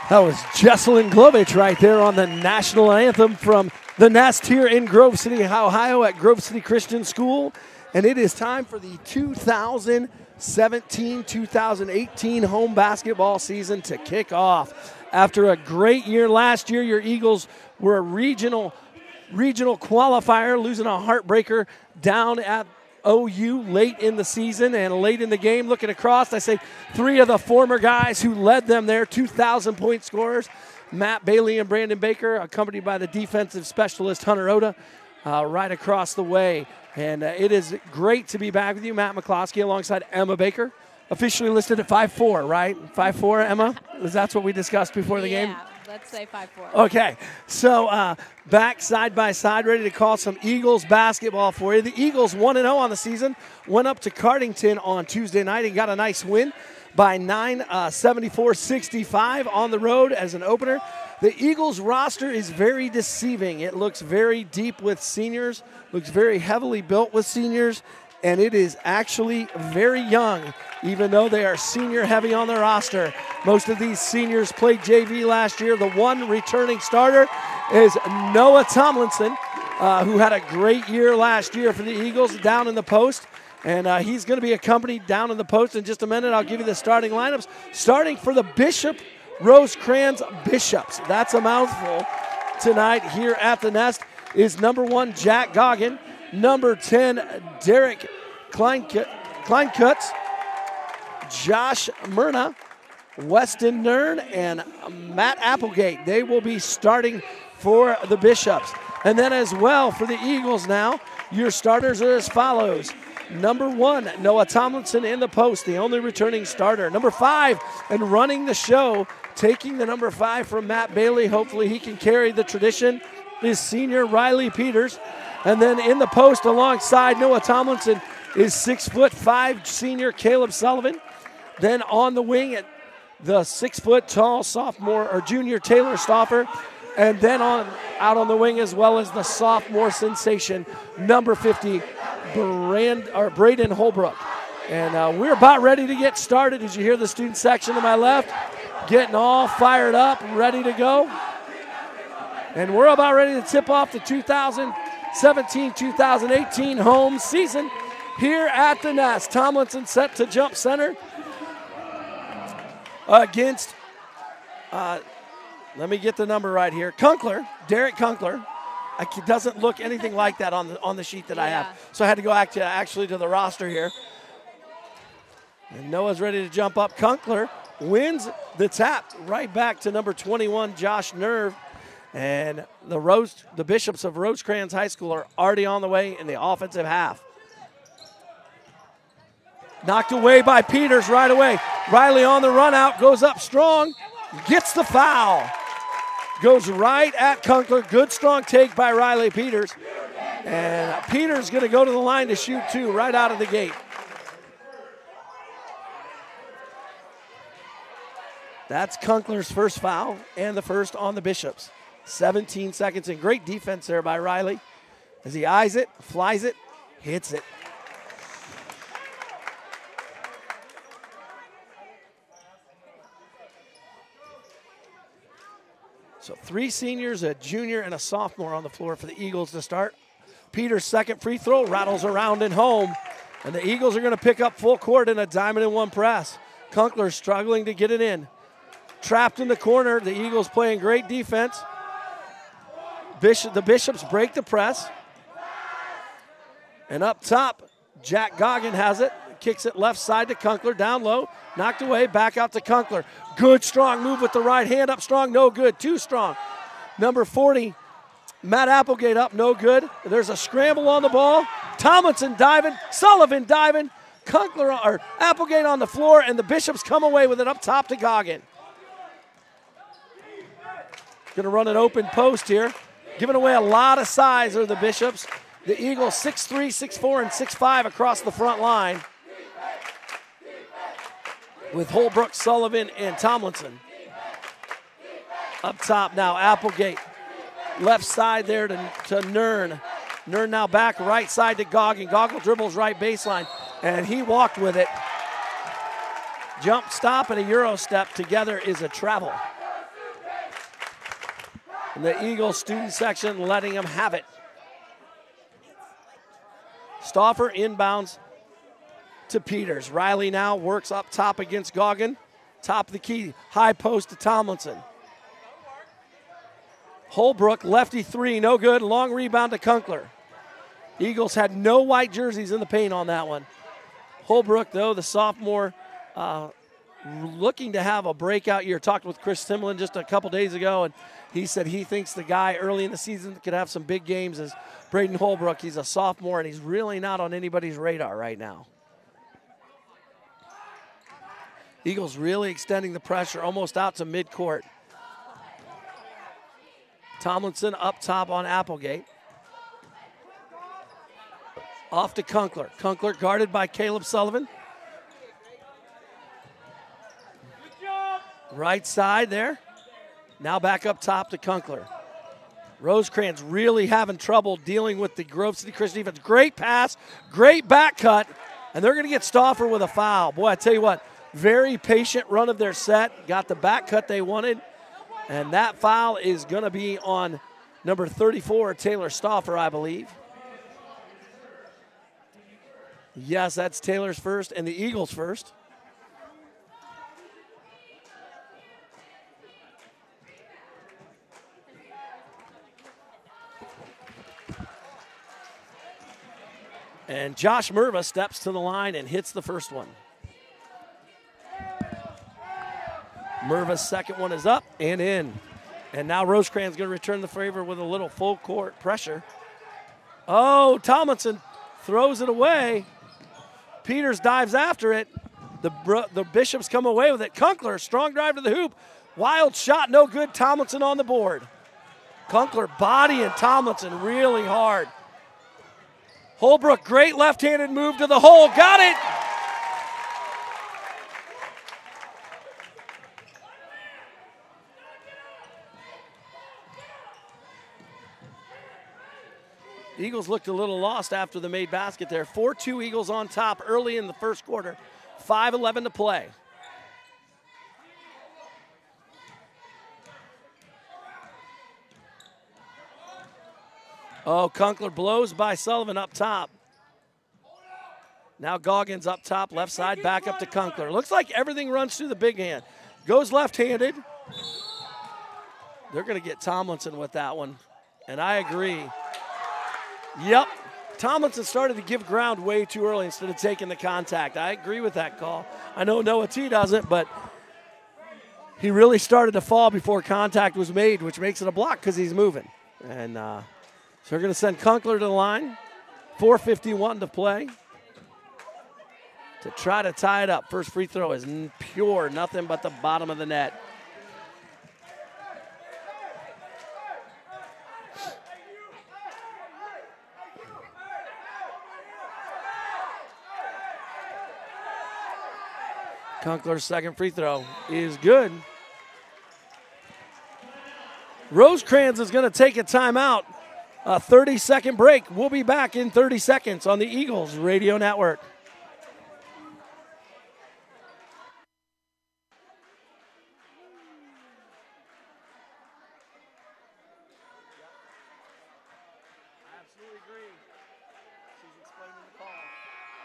That was Jesselyn Glovich right there on the national anthem from the Nest here in Grove City, Ohio at Grove City Christian School. And it is time for the 2017-2018 home basketball season to kick off. After a great year last year, your Eagles were a regional qualifier, losing a heartbreaker down at OU late in the season and late in the game. Looking across, I say three of the former guys who led them there, 2,000-point scorers, Matt Bailey and Brandon Baker, accompanied by the defensive specialist Hunter Oda, right across the way. And it is great to be back with you, Matt McCloskey, alongside Emma Baker, officially listed at 5'4", right? 5'4", Emma? That's what we discussed before the game? Yeah, let's say 5'4". Okay, so back side by side, ready to call some Eagles basketball for you. The Eagles 1-0 on the season, went up to Cardington on Tuesday night and got a nice win by 9, 74-65 on the road as an opener. The Eagles roster is very deceiving. It looks very deep with seniors, looks very heavily built with seniors, and it is actually very young, even though they are senior heavy on the roster. Most of these seniors played JV last year. The one returning starter is Noah Tomlinson, who had a great year last year for the Eagles down in the post. And he's going to be accompanied down in the post in just a minute. I'll give you the starting lineups. Starting for the Bishop Rosecrans Bishops. That's a mouthful tonight here at the Nest is number 1, Jack Goggin. Number 10, Derek Kleinkutz. Josh Myrna, Weston Nern, and Matt Applegate. They will be starting for the Bishops. And then as well for the Eagles now, your starters are as follows. Number 1, Noah Tomlinson in the post, the only returning starter. Number 5, and running the show, taking the number 5 from Matt Bailey. Hopefully he can carry the tradition, is senior Riley Peters. And then in the post alongside Noah Tomlinson is 6'5" senior Caleb Sullivan. Then on the wing at the 6-foot tall sophomore or junior Taylor Stauffer. And then out on the wing as well as the sophomore sensation, number 50, Braden Holbrook. And we're about ready to get started. As you hear the student section to my left, getting all fired up, ready to go. And we're about ready to tip off the 2017-2018 home season here at the Nest. Tomlinson set to jump center against, let me get the number right here, Derek Kunkler. It doesn't look anything like that on the sheet that I have. So I had to go actually to the roster here. And Noah's ready to jump up. Kunkler wins the tap right back to number 21, Josh Nerve. And the Bishops of Rosecrans High School are already on the way in the offensive half. Knocked away by Peters right away. Riley on the run out, goes up strong, gets the foul. Goes right at Kunkler. Good strong take by Riley Peters. And Peters going to go to the line to shoot too, right out of the gate. That's Kunkler's first foul and the first on the Bishops. 17 seconds and great defense there by Riley as he eyes it, flies it, hits it. So 3 seniors, a junior, and a sophomore on the floor for the Eagles to start. Peters' second free throw rattles around and home. And the Eagles are going to pick up full court in a diamond-and-one press. Kunkler struggling to get it in. Trapped in the corner. The Eagles playing great defense. The Bishops break the press. And up top, Jack Goggin has it. Kicks it left side to Kunkler, down low, knocked away, back out to Kunkler. Good, strong move with the right hand, up strong, no good, too strong. Number 40, Matt Applegate up, no good. There's a scramble on the ball. Tomlinson diving, Sullivan diving, Applegate on the floor, and the Bishops come away with it up top to Goggin. Gonna run an open post here. Giving away a lot of size are the Bishops. The Eagles 6'3", 6'4", and 6'5" across the front line, with Holbrook, Sullivan, and Tomlinson. Up top now, Applegate. Left side there to Nern. Nern now back right side to Goggin. Goggin dribbles right baseline, and he walked with it. Jump stop and a Euro step together is a travel. And the Eagles student section letting them have it. Stauffer inbounds to Peters. Riley now works up top against Goggin. Top of the key, high post to Tomlinson. Holbrook, lefty three, no good. Long rebound to Kunkler. Eagles had no white jerseys in the paint on that one. Holbrook, though, the sophomore, looking to have a breakout year. Talked with Chris Timlin just a couple days ago, and he said he thinks the guy early in the season that could have some big games is Braden Holbrook. He's a sophomore, and he's really not on anybody's radar right now. Eagles really extending the pressure almost out to midcourt. Tomlinson up top on Applegate. Off to Kunkler. Kunkler guarded by Caleb Sullivan. Right side there. Now back up top to Kunkler. Rosecrans really having trouble dealing with the Grove City Christian defense. Great pass, great back cut, and they're going to get Stauffer with a foul. Boy, I tell you what, very patient run of their set. Got the back cut they wanted, and that foul is going to be on number 34, Taylor Stauffer, I believe. Yes, that's Taylor's first and the Eagles' first. And Josh Merva steps to the line and hits the first one. Merva's second one is up and in. And now Rosecrans going to return the favor with a little full court pressure. Oh, Tomlinson throws it away. Peters dives after it. The Bishops come away with it. Kunkler, strong drive to the hoop. Wild shot, no good. Tomlinson on the board. Kunkler bodying Tomlinson really hard. Holbrook, great left-handed move to the hole. Got it! Eagles looked a little lost after the made basket there. 4-2 Eagles on top early in the first quarter. 5:11 to play. Oh, Kunkler blows by Sullivan up top. Now Goggins up top, left side, back up to Kunkler. Looks like everything runs through the big hand. Goes left-handed. They're going to get Tomlinson with that one, and I agree. Yep, Tomlinson started to give ground way too early instead of taking the contact. I agree with that call. I know Noah T doesn't, but he really started to fall before contact was made, which makes it a block because he's moving. And so they're going to send Kunkler to the line. 4:51 to play to try to tie it up. First free throw is pure, nothing but the bottom of the net. Kunkler's second free throw is good. Rosecrans is going to take a timeout. A 30-second break. We'll be back in 30 seconds on the Eagles Radio Network. I absolutely agree. She's explaining the call.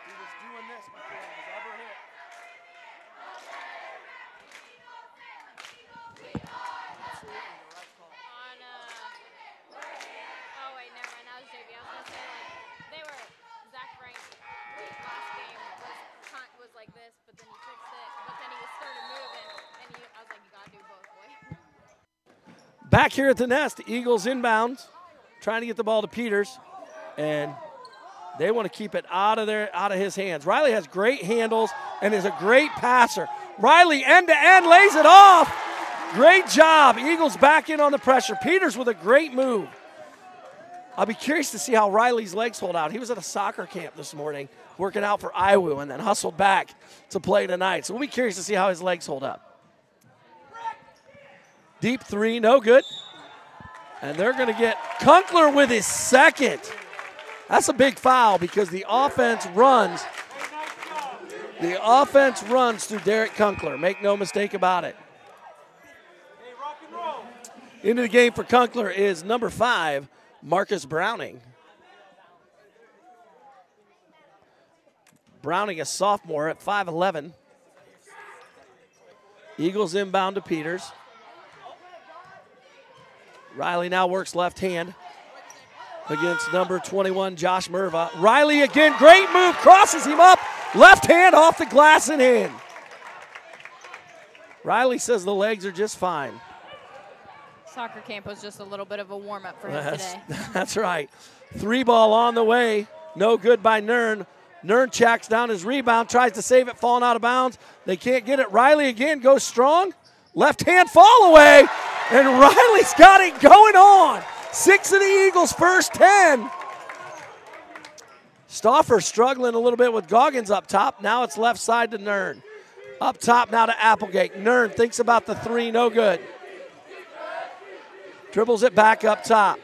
He was doing this before it was ever hit. Like this, but then he fixed it, but then he started moving, and I was like, you gotta do both, boy. Back here at the nest, Eagles inbounds, trying to get the ball to Peters, and they want to keep it out of his hands. Riley has great handles and is a great passer. Riley end-to-end lays it off. Great job. Eagles back in on the pressure. Peters with a great move. I'll be curious to see how Riley's legs hold out. He was at a soccer camp this morning working out for IWU and then hustled back to play tonight. So we'll be curious to see how his legs hold up. Deep three, no good. And they're going to get Kunkler with his second. That's a big foul because the offense runs. The offense runs through Derek Kunkler. Make no mistake about it. Into the game for Kunkel is number 5, Marcus Browning. Browning, a sophomore at 5'11". Eagles inbound to Peters. Riley now works left hand against number 21, Josh Merva. Riley again, great move, crosses him up. Left hand off the glass and in. Riley says the legs are just fine. Soccer camp was just a little bit of a warm-up for him today. That's right. 3 ball on the way. No good by Nern. Nern checks down his rebound, tries to save it, falling out of bounds. They can't get it. Riley again goes strong. Left hand fall away, and Riley's got it going on. 6 of the Eagles' first 10. Stauffer struggling a little bit with Goggins up top. Now it's left side to Nern. Up top now to Applegate. Nern thinks about the 3, no good. Dribbles it back up top.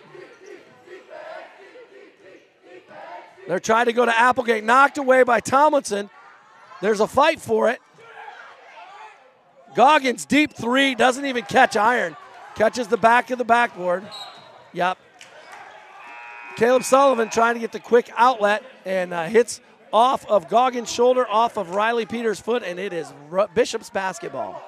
They're trying to go to Applegate. Knocked away by Tomlinson. There's a fight for it. Goggins, deep 3, doesn't even catch iron. Catches the back of the backboard. Yep. Caleb Sullivan trying to get the quick outlet and hits off of Goggins' shoulder, off of Riley Peters' foot, and it is Bishop's basketball.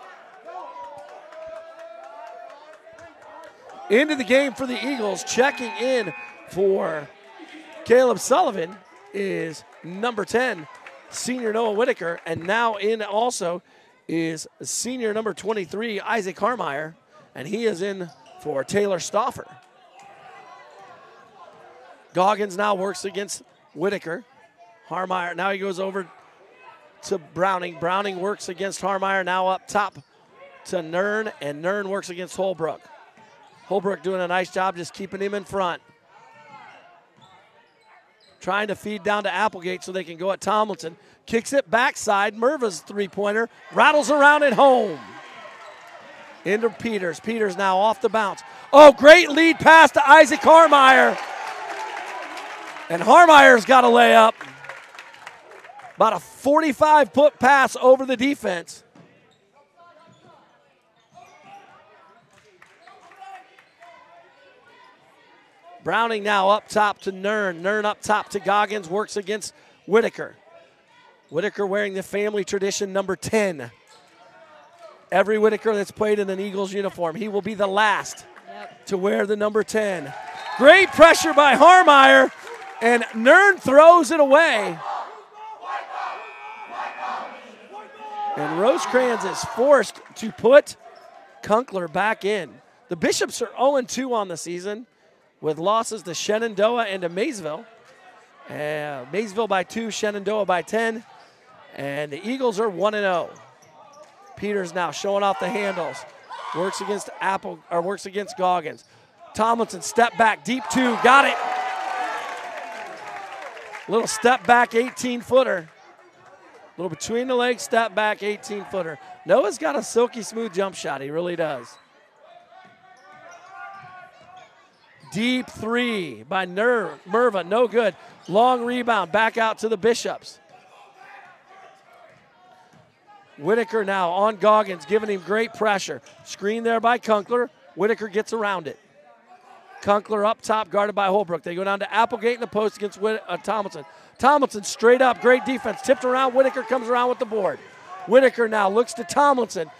Into the game for the Eagles, checking in for Caleb Sullivan is number 10, senior Noah Whitaker, and now in also is senior number 23, Isaac Harmeyer, and he is in for Taylor Stauffer. Goggins now works against Whitaker. Harmeyer, now he goes over to Browning. Browning works against Harmeyer, now up top to Nern, and Nern works against Holbrook. Holbrook doing a nice job just keeping him in front. Trying to feed down to Applegate so they can go at Tomlinson. Kicks it backside. Merva's 3-pointer. Rattles around at home. Into Peters. Peters now off the bounce. Oh, great lead pass to Isaac Harmeyer. And Harmeyer's got a layup. About a 45-foot pass over the defense. Browning now up top to Nern. Nern up top to Goggins, works against Whitaker. Whitaker wearing the family tradition number 10. Every Whitaker that's played in an Eagles uniform, he will be the last to wear the number 10. Great pressure by Harmeyer, and Nern throws it away. And Rosecrans is forced to put Kunkel back in. The Bishops are 0-2 on the season, with losses to Shenandoah and to Maysville. Maysville by 2, Shenandoah by 10. And the Eagles are 1-0. Peters now showing off the handles. Works against Goggins. Tomlinson step back, deep 2, got it. Little step back 18-footer. Little between the legs, step back 18-footer. Noah's got a silky smooth jump shot, he really does. Deep 3 by Merva, no good. Long rebound, back out to the Bishops. Whitaker now on Goggins, giving him great pressure. Screen there by Kunkel. Whitaker gets around it. Kunkel up top, guarded by Holbrook. They go down to Applegate in the post against Tomlinson. Tomlinson straight up, great defense. Tipped around, Whitaker comes around with the board. Whitaker now looks to Tomlinson.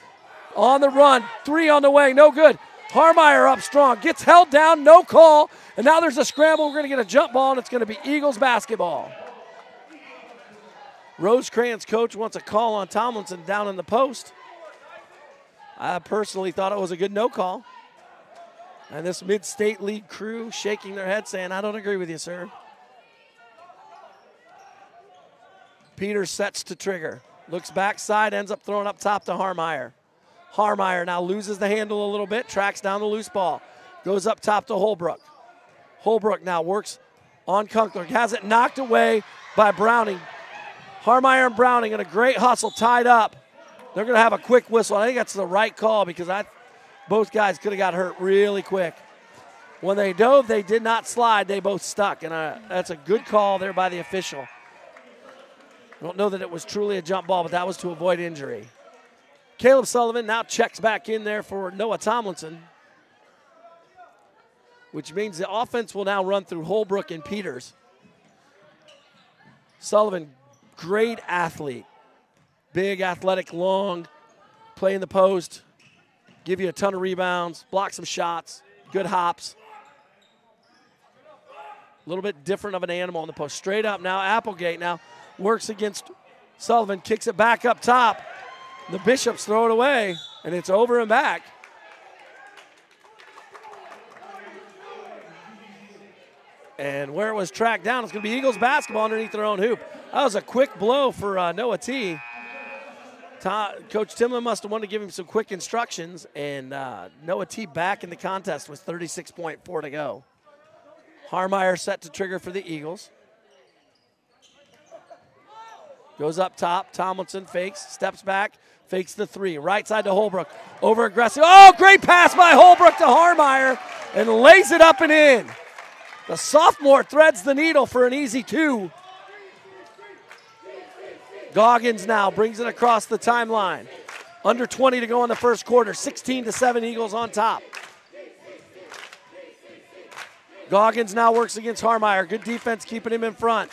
On the run, 3 on the way, no good. Harmeyer up strong, gets held down, no call, and now there's a scramble. We're going to get a jump ball, and it's going to be Eagles basketball. Rosecrans' coach wants a call on Tomlinson down in the post. I personally thought it was a good no call. And this mid-state league crew shaking their head saying, I don't agree with you, sir. Peters sets to trigger. Looks backside, ends up throwing up top to Harmeyer. Harmeyer now loses the handle a little bit, tracks down the loose ball. Goes up top to Holbrook. Holbrook now works on Kunkel. Has it knocked away by Browning. Harmeyer and Browning in a great hustle, tied up. They're going to have a quick whistle. I think that's the right call because both guys could have got hurt really quick. When they dove, they did not slide. They both stuck, and that's a good call there by the official. I don't know that it was truly a jump ball, but that was to avoid injury. Caleb Sullivan now checks back in there for Noah Tomlinson. which means the offense will now run through Holbrook and Peters. Sullivan, great athlete. Big, athletic, long, play in the post, give you a ton of rebounds, block some shots, good hops. A little bit different of an animal on the post. Straight up now, Applegate now works against Sullivan, kicks it back up top. The Bishops throw it away, and it's over and back. And where it was tracked down, it's going to be Eagles basketball underneath their own hoop. That was a quick blow for Noah T. Coach Timlin must have wanted to give him some quick instructions, and Noah T back in the contest with 36.4 to go. Harmeyer set to trigger for the Eagles. Goes up top. Tomlinson fakes, steps back, fakes the three. Right side to Holbrook. Over aggressive. Oh, great pass by Holbrook to Harmeyer and lays it up and in. The sophomore threads the needle for an easy two. Goggins now brings it across the timeline. Under 20 to go in the first quarter. 16-7 Eagles on top. Goggins now works against Harmeyer. Good defense keeping him in front.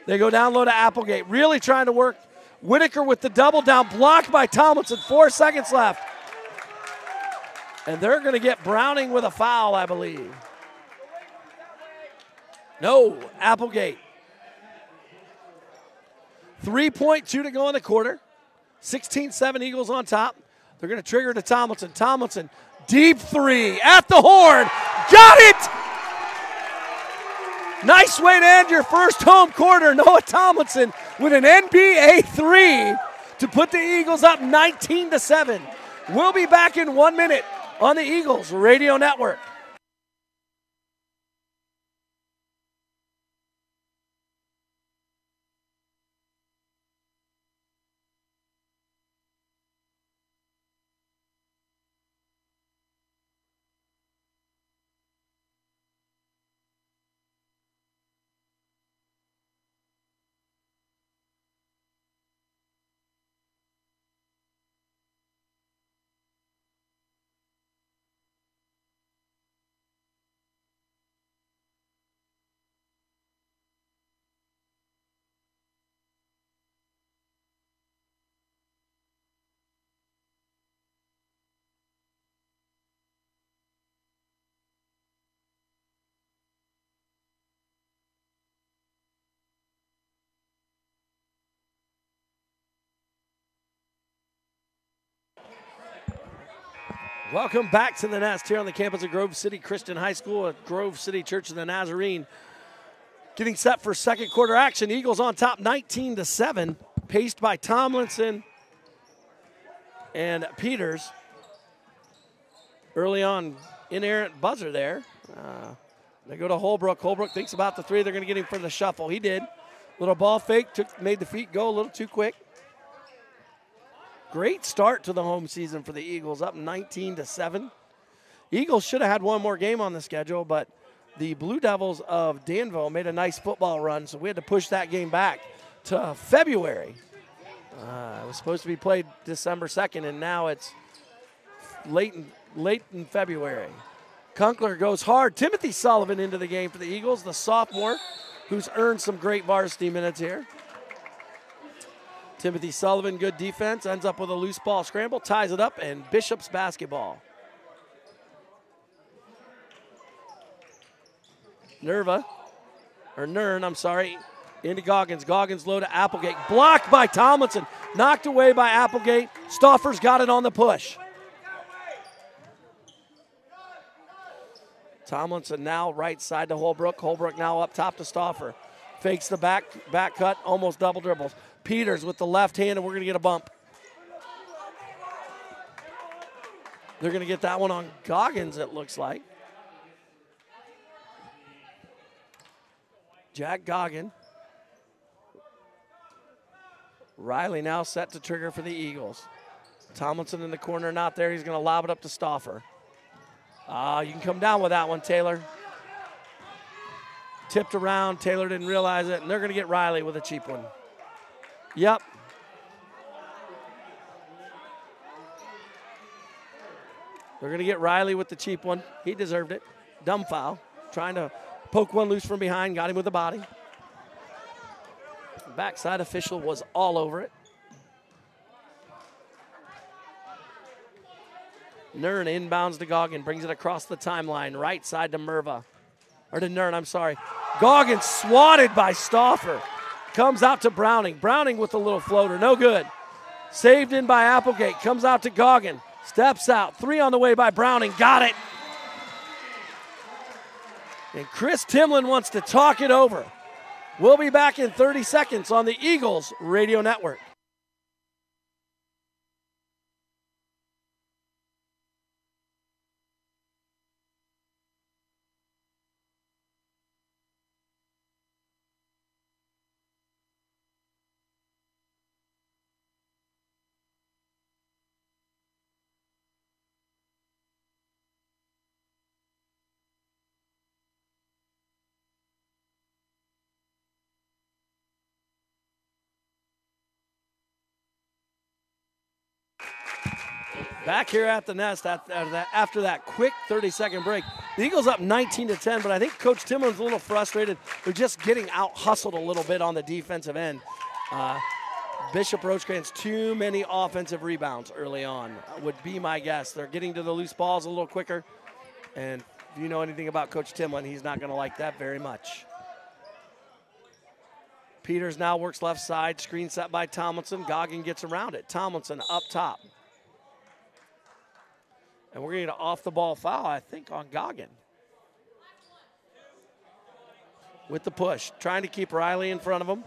They go down low to Applegate. Really trying to work. Whitaker with the double down. Blocked by Tomlinson. 4 seconds left. And they're going to get Browning with a foul, I believe. No, Applegate. 3.2 to go in the quarter. 16-7 Eagles on top. They're going to trigger to Tomlinson. Tomlinson, deep three at the horn. Got it! Nice way to end your first home quarter. Noah Tomlinson with an NBA three to put the Eagles up 19-7. We'll be back in 1 minute on the Eagles Radio Network. Welcome back to the Nest here on the campus of Grove City Christian High School at Grove City Church of the Nazarene. Getting set for second quarter action. Eagles on top 19-7. Paced by Tomlinson and Peters. Early on, inerrant buzzer there. They go to Holbrook. Holbrook thinks about the three. They're going to get him for the shuffle. He did. Little ball fake. Made the feet go a little too quick. Great start to the home season for the Eagles, up 19-7. Eagles should have had one more game on the schedule, but the Blue Devils of Danville made a nice football run, so we had to push that game back to February. It was supposed to be played December 2nd, and now it's late in February. Kunkler goes hard. Timothy Sullivan into the game for the Eagles, the sophomore, who's earned some great varsity minutes here. Timothy Sullivan, good defense, ends up with a loose ball scramble, ties it up, and Bishop's basketball. Nern, into Goggins. Goggins low to Applegate. Blocked by Tomlinson. Knocked away by Applegate. Stauffer's got it on the push. Tomlinson now right side to Holbrook. Holbrook now up top to Stauffer. Fakes the back cut, almost double dribbles. Peters with the left hand, and we're going to get a bump. They're going to get that one on Goggins, it looks like. Jack Goggin. Riley now set to trigger for the Eagles. Tomlinson in the corner, not there. He's going to lob it up to Stauffer. You can come down with that one, Taylor. Tipped around. Taylor didn't realize it, and they're going to get Riley with a cheap one. Yep. They're going to get Riley with the cheap one. He deserved it. Dumb foul. Trying to poke one loose from behind. Got him with the body. Backside official was all over it. Nern inbounds to Goggin. Brings it across the timeline. Right side to Merva. Or to Nern, I'm sorry. Goggin swatted by Stauffer. Comes out to Browning. Browning with a little floater. No good. Saved in by Applegate. Comes out to Goggin. Steps out. 3 on the way by Browning. Got it. And Chris Timlin wants to talk it over. We'll be back in 30 seconds on the Eagles Radio Network. Back here at the nest after that quick 30-second break. The Eagles up 19-10, but I think Coach Timlin's a little frustrated. They're just getting out-hustled a little bit on the defensive end. Bishop Rosecrans, too many offensive rebounds early on, would be my guess. They're getting to the loose balls a little quicker, and if you know anything about Coach Timlin, he's not going to like that very much. Peters now works left side, screen set by Tomlinson. Goggin gets around it. Tomlinson up top. And we're going to get an off-the-ball foul, I think, on Goggin. With the push, trying to keep Riley in front of him.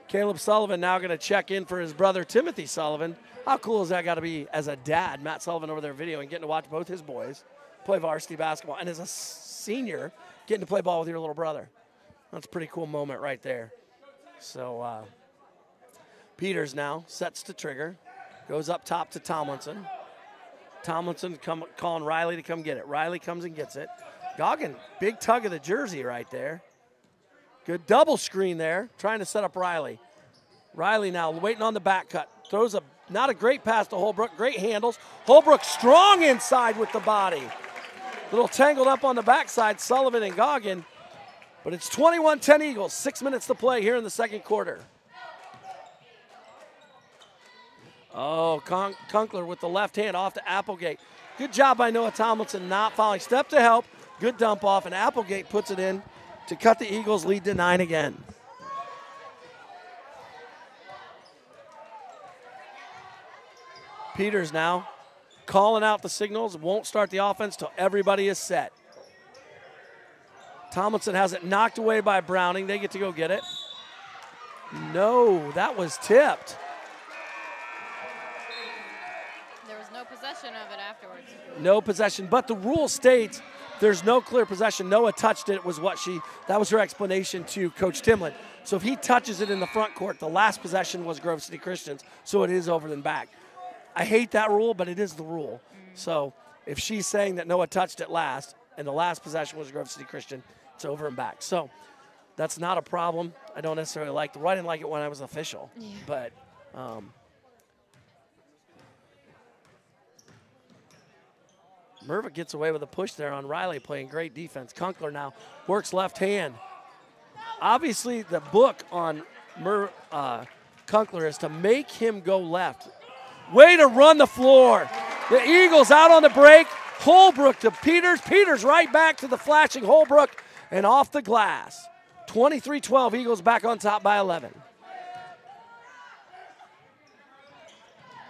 Caleb Sullivan now going to check in for his brother, Timothy Sullivan. How cool has that got to be as a dad, Matt Sullivan over there videoing, getting to watch both his boys play varsity basketball. And as a senior, getting to play ball with your little brother. That's a pretty cool moment right there. So Peters now sets to trigger. Goes up top to Tomlinson. Tomlinson calling Riley to come get it. Riley comes and gets it. Goggin, big tug of the jersey right there. Good double screen there, trying to set up Riley. Riley now waiting on the back cut. Throws not a great pass to Holbrook. Great handles. Holbrook strong inside with the body. Little tangled up on the backside, Sullivan and Goggin. But it's 21-10 Eagles. 6 minutes to play here in the second quarter. Oh, Kunkler with the left hand off to Applegate. Good job by Noah Tomlinson not fouling. Step to help. Good dump off, and Applegate puts it in to cut the Eagles' lead to 9 again. Peters now calling out the signals. Won't start the offense till everybody is set. Tomlinson has it knocked away by Browning. They get to go get it. No, that was tipped. No possession of it afterwards. No possession, but the rule states there's no clear possession. Noah touched it that was her explanation to Coach Timlin. So if he touches it in the front court, the last possession was Grove City Christians, so it is over and back. I hate that rule, but it is the rule. So if she's saying that Noah touched it last and the last possession was Grove City Christian, it's over and back. So that's not a problem. I don't necessarily like the rule. I didn't like it when I was official, but Merva gets away with a push there on Riley, playing great defense. Kunkler now works left hand. Obviously, the book on Kunkler is to make him go left. Way to run the floor. The Eagles out on the break. Holbrook to Peters. Peters right back to the flashing Holbrook and off the glass. 23-12, Eagles back on top by 11.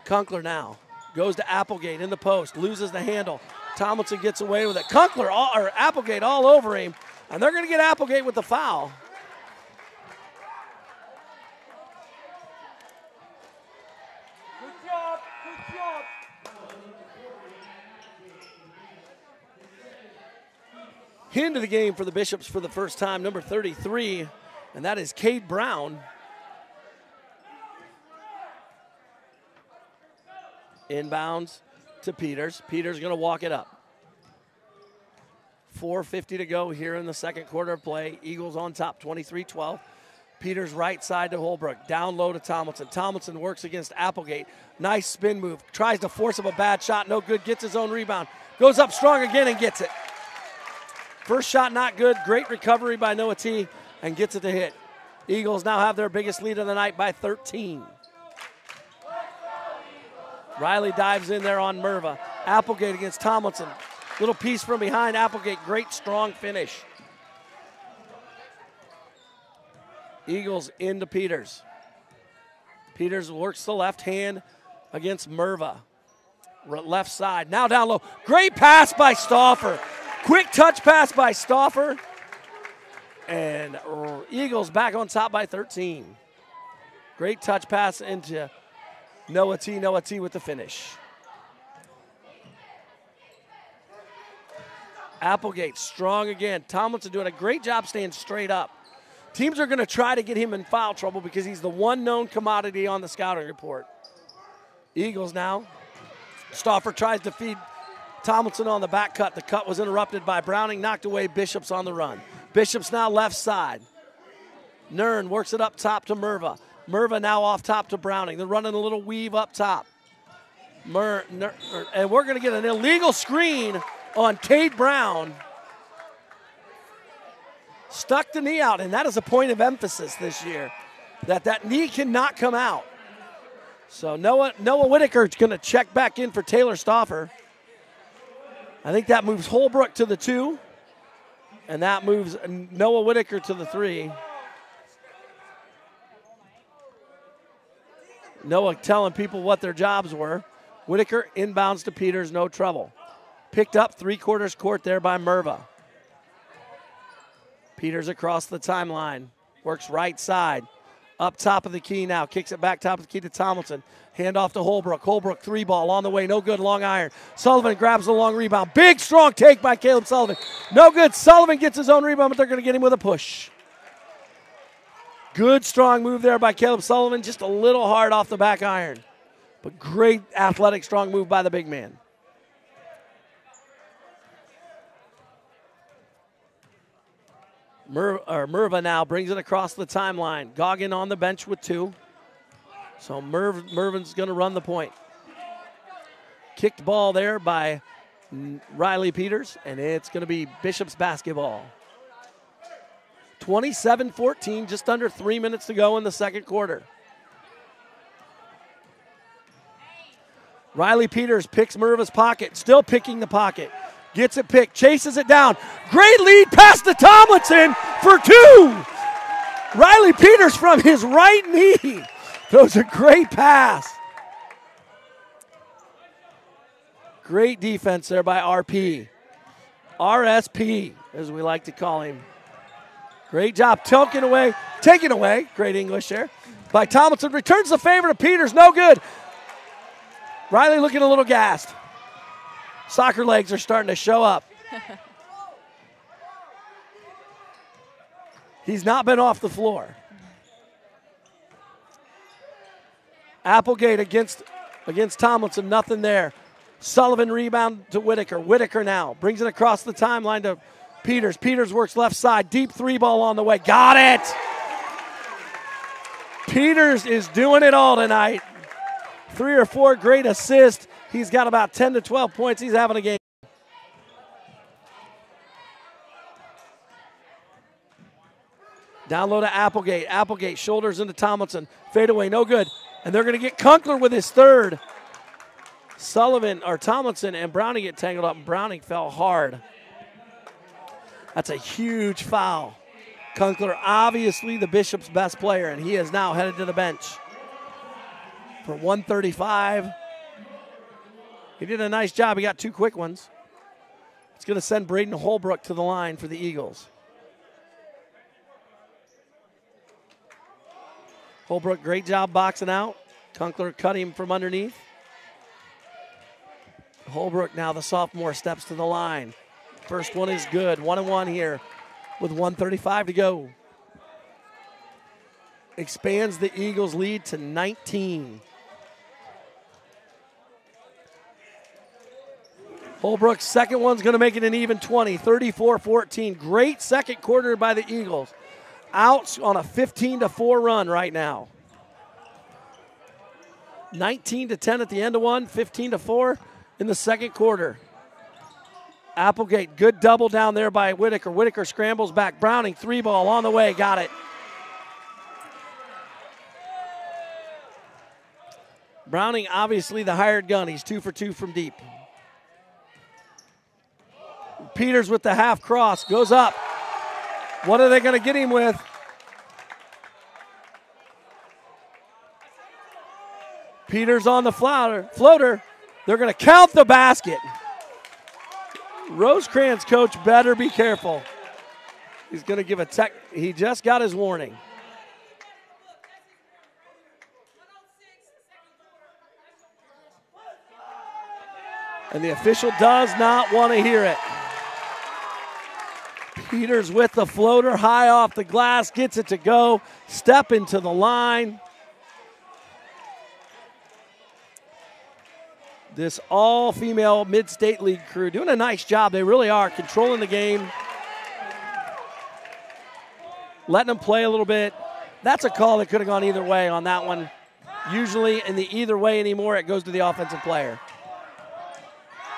Kunkler now goes to Applegate in the post, loses the handle. Tomlinson gets away with it. Applegate all over him, and they're going to get Applegate with the foul. Good job, good job. Into the game for the Bishops for the first time, number 33, and that is Cade Brown. Inbounds to Peters. Peters going to walk it up. 4:50 to go here in the second quarter of play. Eagles on top, 23-12. Peters right side to Holbrook. Down low to Tomlinson. Tomlinson works against Applegate. Nice spin move. Tries to force up a bad shot. No good. Gets his own rebound. Goes up strong again and gets it. First shot not good. Great recovery by Noah T. and gets it to hit. Eagles now have their biggest lead of the night by 13. Riley dives in there on Merva. Applegate against Tomlinson. Little piece from behind Applegate. Great strong finish. Eagles into Peters. Peters works the left hand against Merva. Left side, now down low. Great pass by Stauffer. Quick touch pass by Stauffer. And Eagles back on top by 13. Great touch pass into Noah T. Noah T with the finish. Applegate strong again. Tomlinson doing a great job staying straight up. Teams are going to try to get him in foul trouble because he's the one known commodity on the scouting report. Eagles now. Stauffer tries to feed Tomlinson on the back cut. The cut was interrupted by Browning, knocked away. Bishop's on the run. Bishop's now left side. Nern works it up top to Merva. Merva now off top to Browning. They're running a little weave up top. And we're going to get an illegal screen on Cade Brown. Stuck the knee out, and that is a point of emphasis this year, that knee cannot come out. So Noah Whitaker is going to check back in for Taylor Stauffer. I think that moves Holbrook to the 2, and that moves Noah Whitaker to the 3. Noah telling people what their jobs were. Whitaker inbounds to Peters, no trouble. Picked up 3/4 court there by Merva. Peters across the timeline, works right side. Up top of the key now, kicks it back top of the key to Tomlinson. Hand off to Holbrook. Holbrook 3-ball on the way, no good, long iron. Sullivan grabs the long rebound. Big, strong take by Caleb Sullivan. No good, Sullivan gets his own rebound, but they're going to get him with a push. Good, strong move there by Caleb Sullivan, just a little hard off the back iron. But great athletic, strong move by the big man. Merva now brings it across the timeline. Goggin on the bench with 2. So Mervin's going to run the point. Kicked ball there by Riley Peters, and it's going to be Bishop's basketball. 27-14, just under 3 minutes to go in the second quarter. Riley Peters picks Merva's pocket, still picking the pocket. Gets it picked, chases it down. Great lead pass to Tomlinson for 2. Riley Peters from his right knee throws a great pass. Great defense there by RP. RSP, as we like to call him. Great job taking away, great English there, by Tomlinson. Returns the favor to Peters, no good. Riley looking a little gassed. Soccer legs are starting to show up. He's not been off the floor. Applegate against Tomlinson, nothing there. Sullivan rebound to Whitaker. Whitaker now brings it across the timeline to Peters. Peters works left side, deep 3-ball on the way. Got it! Peters is doing it all tonight. 3 or 4 great assists. He's got about 10 to 12 points. He's having a game. Down low to Applegate. Applegate shoulders into Tomlinson. Fadeaway, no good. And they're going to get Kunkler with his 3rd. Tomlinson and Browning get tangled up, and Browning fell hard. That's a huge foul. Kunkler, obviously the Bishop's best player, and he is now headed to the bench for 135. He did a nice job. He got 2 quick ones. It's going to send Braden Holbrook to the line for the Eagles. Holbrook, great job boxing out. Kunkler cut him from underneath. Holbrook now, the sophomore, steps to the line. First one is good. 1-1 here with 1:35 to go. Expands the Eagles' lead to 19. Holbrook's second one's going to make it an even 20, 34-14. Great second quarter by the Eagles. Out on a 15-4 run right now. 19-10 at the end of one, 15-4 in the second quarter. Applegate, good double down there by Whitaker. Whitaker scrambles back. Browning, 3-ball on the way, got it. Browning, obviously the hired gun. He's 2 for 2 from deep. Peters with the half cross, goes up. What are they going to get him with? Peters on the floater. They're going to count the basket. Rosecrans coach better be careful. He's going to give a tech. He just got his warning. And the official does not want to hear it. Peters with the floater, high off the glass, gets it to go. Step into the line. This all-female Mid-State League crew doing a nice job. They really are controlling the game, letting them play a little bit. That's a call that could have gone either way on that one. Usually in the either way anymore, it goes to the offensive player.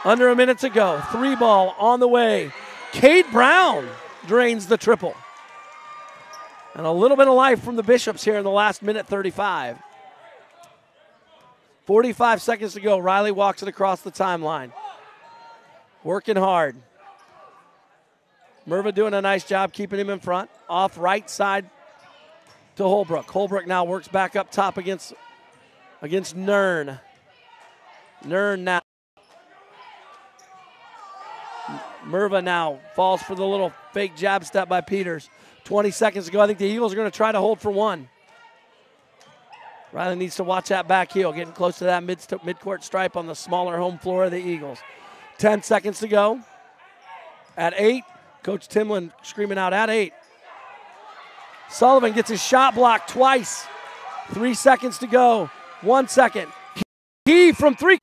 Under a minute to go. 3-ball on the way. Cade Brown drains the triple. And a little bit of life from the Bishops here in the last minute 35. 45 seconds to go. Riley walks it across the timeline. Working hard. Merva doing a nice job keeping him in front. Off right side to Holbrook. Holbrook now works back up top against Nern. Nern now. Merva now falls for the little fake jab step by Peters. 20 seconds to go. I think the Eagles are going to try to hold for one. Riley needs to watch that back heel, getting close to that mid-court stripe on the smaller home floor of the Eagles. 10 seconds to go. At 8, Coach Timlin screaming out at 8. Sullivan gets his shot blocked twice. 3 seconds to go. 1 second. He from 3.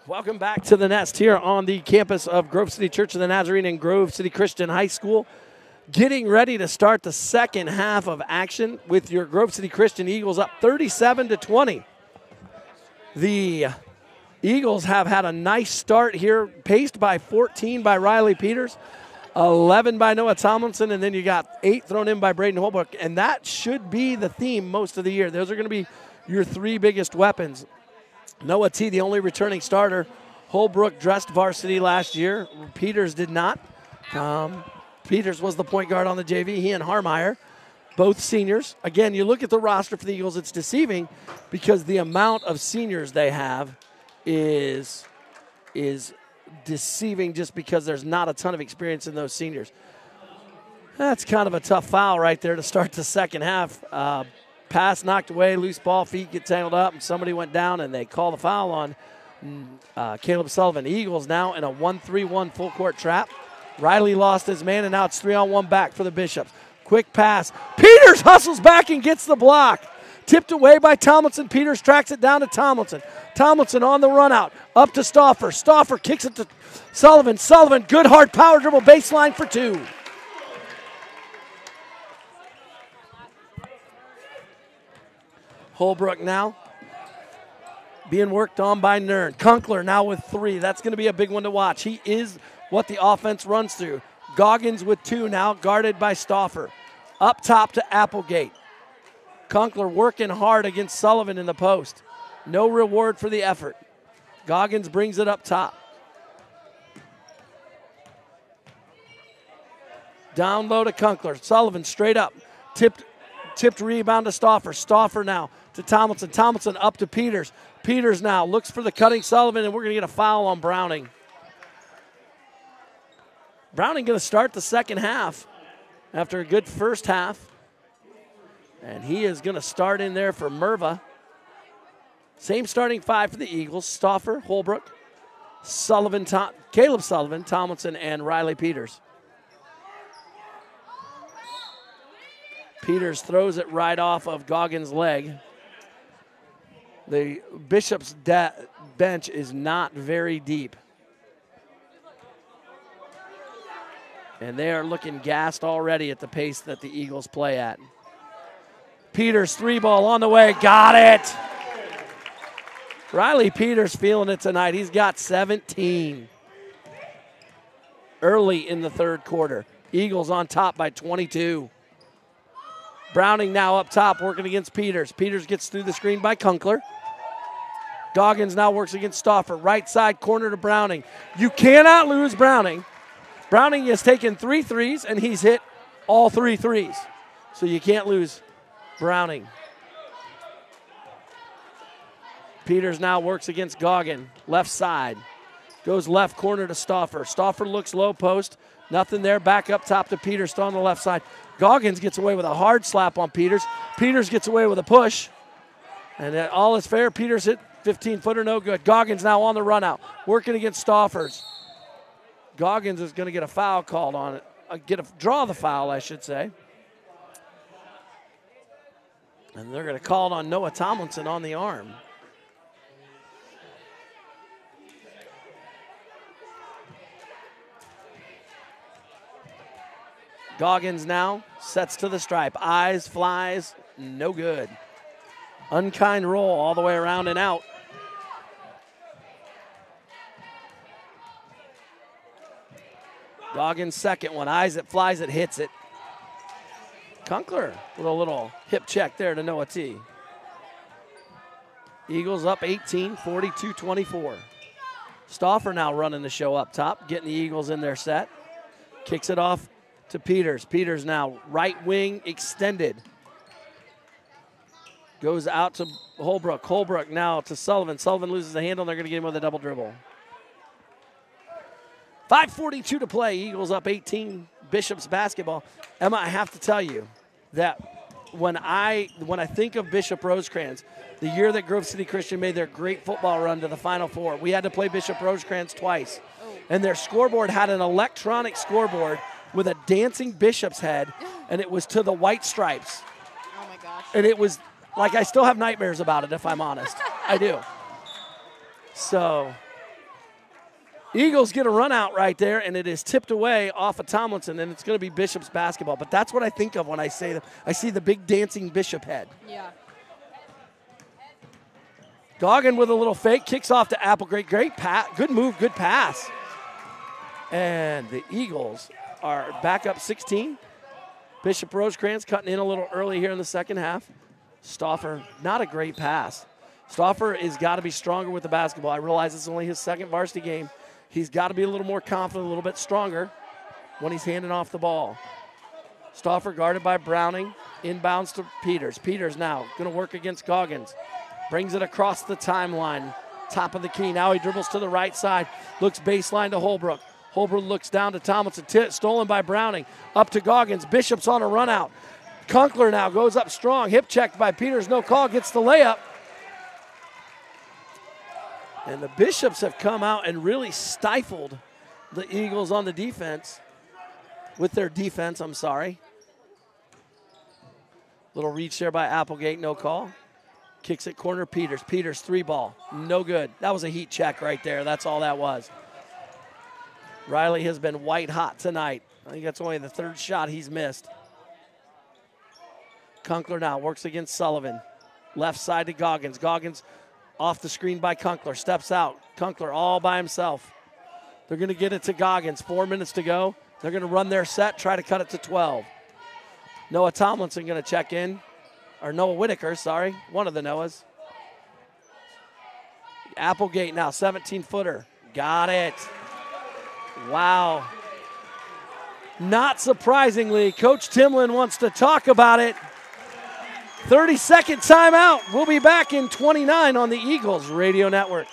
Welcome back to the Nest here on the campus of Grove City Church of the Nazarene and Grove City Christian High School. Getting ready to start the second half of action with your Grove City Christian Eagles up 37-20. The Eagles have had a nice start here, paced by 14 by Riley Peters, 11 by Noah Tomlinson, and then you got 8 thrown in by Braden Holbrook, and that should be the theme most of the year. Those are going to be your 3 biggest weapons. Noah T., the only returning starter. Holbrook dressed varsity last year. Peters did not. Peters was the point guard on the JV. He and Harmeyer, both seniors. Again, you look at the roster for the Eagles, it's deceiving because the amount of seniors they have is deceiving just because there's not a ton of experience in those seniors. That's kind of a tough foul right there to start the second half. Pass knocked away, loose ball, feet get tangled up, and somebody went down, and they call the foul on Caleb Sullivan. Eagles now in a 1-3-1 full court trap. Riley lost his man, and now it's 3-on-1 back for the Bishops. Quick pass. Peters hustles back and gets the block. Tipped away by Tomlinson. Peters tracks it down to Tomlinson. Tomlinson on the run out. Up to Stauffer. Stauffer kicks it to Sullivan. Sullivan, good hard power dribble baseline for 2. Holbrook now being worked on by Nern. Kunkler now with 3. That's going to be a big one to watch. He is what the offense runs through. Goggins with 2 now, guarded by Stauffer. Up top to Applegate. Kunkler working hard against Sullivan in the post. No reward for the effort. Goggins brings it up top. Down low to Kunkler. Sullivan straight up. Tipped rebound to Stauffer. Stauffer now to Tomlinson. Tomlinson up to Peters. Peters now looks for the cutting Sullivan, and we're going to get a foul on Browning. Browning going to start the second half after a good first half. And he is going to start in there for Merva. Same starting 5 for the Eagles. Stauffer, Holbrook, Sullivan, Caleb Sullivan, Tomlinson, and Riley Peters. Peters throws it right off of Goggins' leg. The Bishop's bench is not very deep. And they are looking gassed already at the pace that the Eagles play at. Peters, 3-ball on the way, got it. Riley Peters feeling it tonight. He's got 17 early in the third quarter. Eagles on top by 22. Browning now up top working against Peters. Peters gets through the screen by Kunkler. Goggins now works against Stauffer. Right side corner to Browning. You cannot lose Browning. Browning has taken 3 threes, and he's hit all 3 threes. So you can't lose Browning. Peters now works against Goggin. Left side. Goes left corner to Stauffer. Stauffer looks low post. Nothing there. Back up top to Peters, still on the left side. Goggins gets away with a hard slap on Peters. Peters gets away with a push. And all is fair. Peters hit 15-footer, no good. Goggins now on the run out. Working against Stauffers. Goggins is going to get a foul called on it. Draw the foul, I should say. And they're going to call it on Noah Tomlinson on the arm. Goggins now sets to the stripe. Eyes, flies, no good. Unkind roll all the way around and out. Goggins second one. Eyes it, flies it, hits it. Kunkler with a little hip check there to Noah T. Eagles up 18, 42-24. Stauffer now running the show up top, getting the Eagles in their set. Kicks it off to Peters. Peters now right wing extended. Goes out to Holbrook. Holbrook now to Sullivan. Sullivan loses the handle. They're going to get him with a double dribble. 5:42 to play. Eagles up 18. Bishops basketball. Emma, I have to tell you that when I think of Bishop Rosecrans, the year that Grove City Christian made their great football run to the Final Four, we had to play Bishop Rosecrans twice. And their scoreboard had an electronic scoreboard with a dancing Bishop's head, and it was to the white stripes. Oh, my gosh. And it was, like, I still have nightmares about it, if I'm honest. I do. So, Eagles get a run out right there, and it is tipped away off of Tomlinson, and it's going to be Bishop's basketball. But that's what I think of when I say that. I see the big dancing Bishop head. Yeah. Goggin with a little fake, kicks off to Apple. Great pass. Good move, good pass. And the Eagles are back up 16. Bishop Rosecrans cutting in a little early here in the second half. Stauffer, not a great pass. Stauffer has got to be stronger with the basketball. I realize it's only his second varsity game. He's got to be a little more confident, a little bit stronger when he's handing off the ball. Stauffer guarded by Browning, inbounds to Peters. Peters now going to work against Goggins. Brings it across the timeline, top of the key. Now he dribbles to the right side, looks baseline to Holbrook. Holbrook looks down to Tomlinson, stolen by Browning. Up to Goggins, Bishop's on a run out. Kunkler now goes up strong, hip checked by Peters, no call, gets the layup. And the Bishops have come out and really stifled the Eagles on the defense, with their defense, I'm sorry. Little reach there by Applegate, no call. Kicks it corner, Peters. Peters, 3-ball, no good. That was a heat check right there. That's all that was. Riley has been white hot tonight. I think that's only the third shot he's missed. Kunkler now works against Sullivan. Left side to Goggins. Goggins off the screen by Kunkler. Steps out. Kunkler all by himself. They're going to get it to Goggins. 4 minutes to go. They're going to run their set, try to cut it to 12. Noah Tomlinson going to check in. Or Noah Whitaker, sorry. One of the Noahs. Applegate now, 17-footer. Got it. Wow. Not surprisingly, Coach Timlin wants to talk about it. 30-second timeout. We'll be back in 29 on the Eagles Radio Network.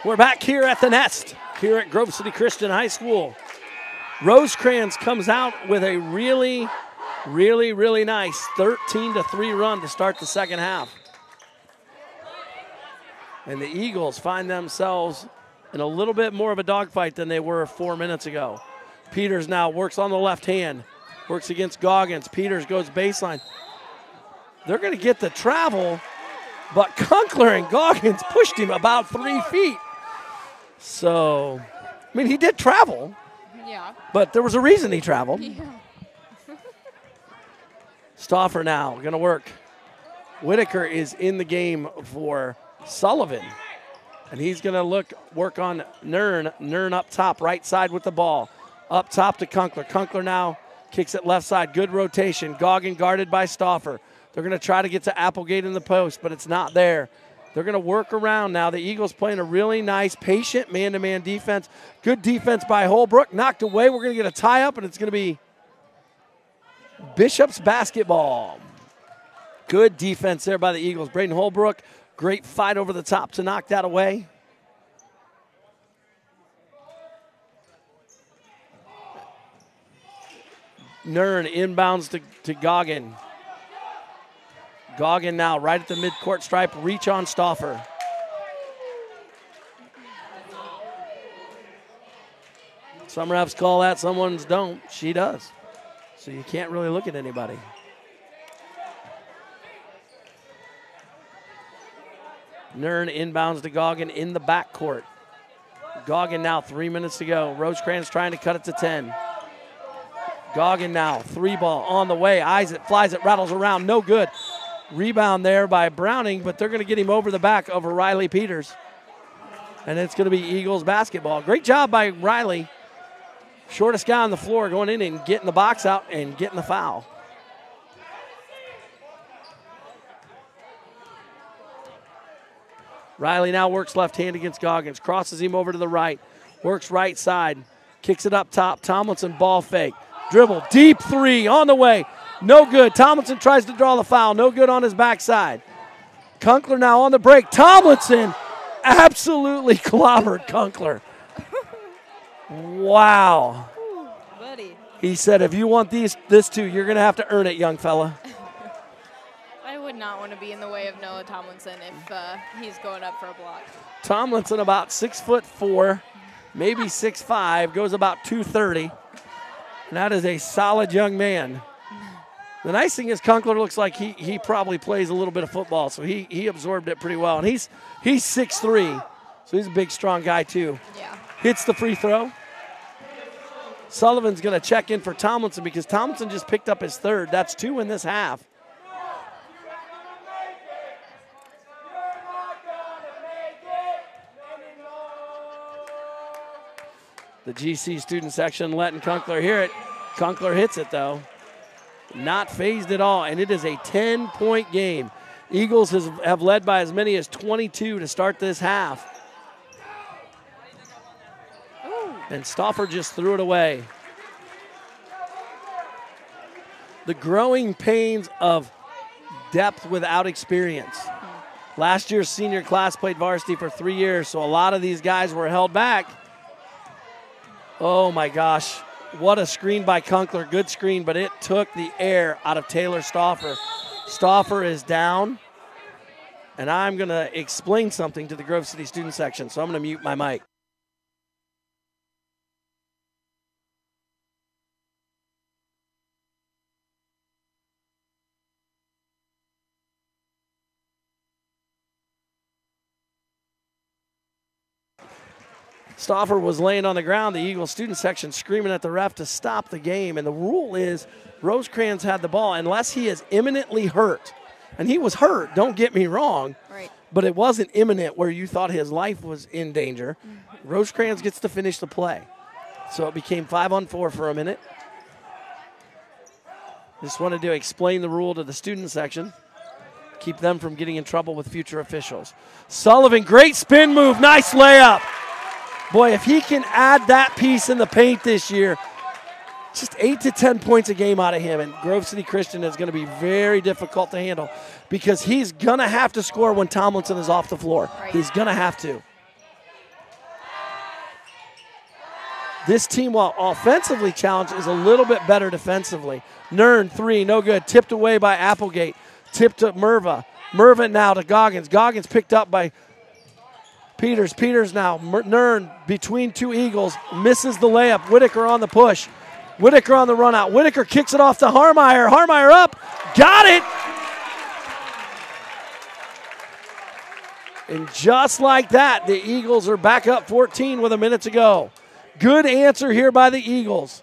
We're back here at the Nest, here at Grove City Christian High School. Rosecrans comes out with a really nice 13-3 run to start the second half. And the Eagles find themselves in a little bit more of a dogfight than they were 4 minutes ago. Peters now works on the left hand, works against Goggins. Peters goes baseline. They're going to get the travel, but Kunkler and Goggins pushed him about 3 feet. So, I mean, he did travel. Yeah. But there was a reason he traveled. Yeah. Stauffer now going to work. Whitaker is in the game for Sullivan. And he's going to work on Nern. Nern up top, right side with the ball. Up top to Kunkler. Kunkler now kicks it left side. Good rotation. Goggin guarded by Stauffer. They're going to try to get to Applegate in the post, but it's not there. They're going to work around now. The Eagles playing a really nice, patient man-to-man defense. Good defense by Holbrook. Knocked away. We're going to get a tie-up, and it's going to be Bishop's basketball. Good defense there by the Eagles. Braden Holbrook, great fight over the top to knock that away. Nern inbounds to Goggin. Goggin now right at the midcourt stripe, reach on Stauffer. Some refs call that, some ones don't. She does. So you can't really look at anybody. Nern inbounds to Goggin in the backcourt. Goggin now 3 minutes to go. Rosecrans trying to cut it to 10. Goggin now, 3-ball on the way. Eyes it, flies it, rattles around, no good. Rebound there by Browning, but they're going to get him over the back of Riley Peters. And it's going to be Eagles basketball. Great job by Riley. Shortest guy on the floor going in and getting the box out and getting the foul. Riley now works left hand against Goggins. Crosses him over to the right. Works right side. Kicks it up top. Tomlinson ball fake. Dribble. Deep three on the way. No good. Tomlinson tries to draw the foul. No good on his backside. Kunkler now on the break. Tomlinson absolutely clobbered Kunkler. Wow. Ooh, buddy. He said, if you want this too, you're going to have to earn it, young fella. I would not want to be in the way of Noah Tomlinson if he's going up for a block. Tomlinson about 6'4", maybe 6'5", goes about 230. And that is a solid young man. The nice thing is Kunkel looks like he probably plays a little bit of football, so he absorbed it pretty well. And he's 6'3", so he's a big, strong guy too. Yeah. Hits the free throw. Sullivan's going to check in for Tomlinson because Tomlinson just picked up his third. That's 2 in this half. The GC student section letting Kunkel hear it. Kunkel hits it, though. Not phased at all, and it is a 10-point game. Eagles have led by as many as 22 to start this half. Ooh. And Stauffer just threw it away. The growing pains of depth without experience. Last year's senior class played varsity for 3 years, so a lot of these guys were held back. Oh my gosh, what a screen by Kunkel. Good screen, but it took the air out of Taylor Stauffer. Stauffer is down, and I'm going to explain something to the Grove City student section, so I'm going to mute my mic. Stauffer was laying on the ground. The Eagles student section screaming at the ref to stop the game. And the rule is Rosecrans had the ball unless he is imminently hurt. And he was hurt, don't get me wrong. Right. But it wasn't imminent where you thought his life was in danger. Rosecrans gets to finish the play. So it became 5-on-4 for a minute. Just wanted to explain the rule to the student section. Keep them from getting in trouble with future officials. Sullivan, great spin move, nice layup. Boy, if he can add that piece in the paint this year, just 8 to 10 points a game out of him, and Grove City Christian is going to be very difficult to handle because he's going to have to score when Tomlinson is off the floor. Right. He's going to have to. This team, while offensively challenged, is a little bit better defensively. Nern, 3, no good. Tipped away by Applegate. Tipped to Merva. Merva now to Goggins. Goggins picked up by Peters. Peters now. Nern between two Eagles. Misses the layup. Whitaker on the push. Whitaker on the run out. Whitaker kicks it off to Harmeyer. Harmeyer up. Got it. And just like that, the Eagles are back up 14 with a minute to go. Good answer here by the Eagles.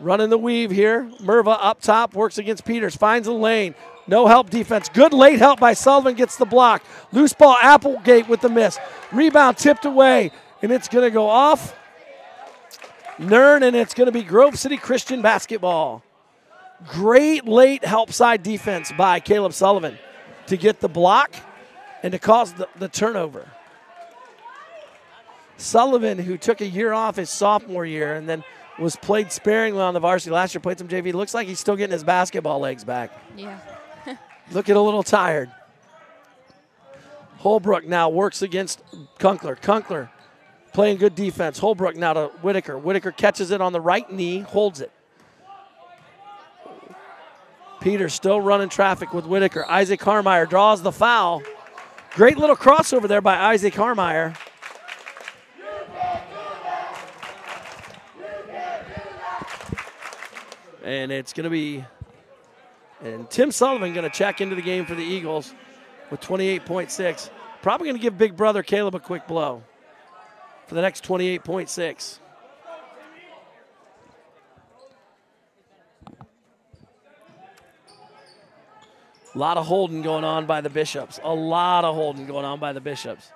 Running the weave here. Merva up top, works against Peters, finds the lane. No help defense. Good late help by Sullivan, gets the block. Loose ball, Applegate with the miss. Rebound tipped away, and it's going to go off Nern, and it's going to be Grove City Christian basketball. Great late help side defense by Caleb Sullivan to get the block and to cause the turnover. Sullivan, who took a year off his sophomore year and then was played sparingly on the varsity last year, played some JV. Looks like he's still getting his basketball legs back. Yeah. Looking a little tired. Holbrook now works against Kunkel. Kunkel playing good defense. Holbrook now to Whitaker. Whitaker catches it on the right knee, holds it. Peters still running traffic with Whitaker. Isaac Harmeyer draws the foul. Great little crossover there by Isaac Harmeyer. And it's going to be, and Tim Sullivan going to check into the game for the Eagles with 28.6. Probably going to give big brother Caleb a quick blow for the next 28.6. A lot of holding going on by the Bishops. A lot of holding going on by the Bishops.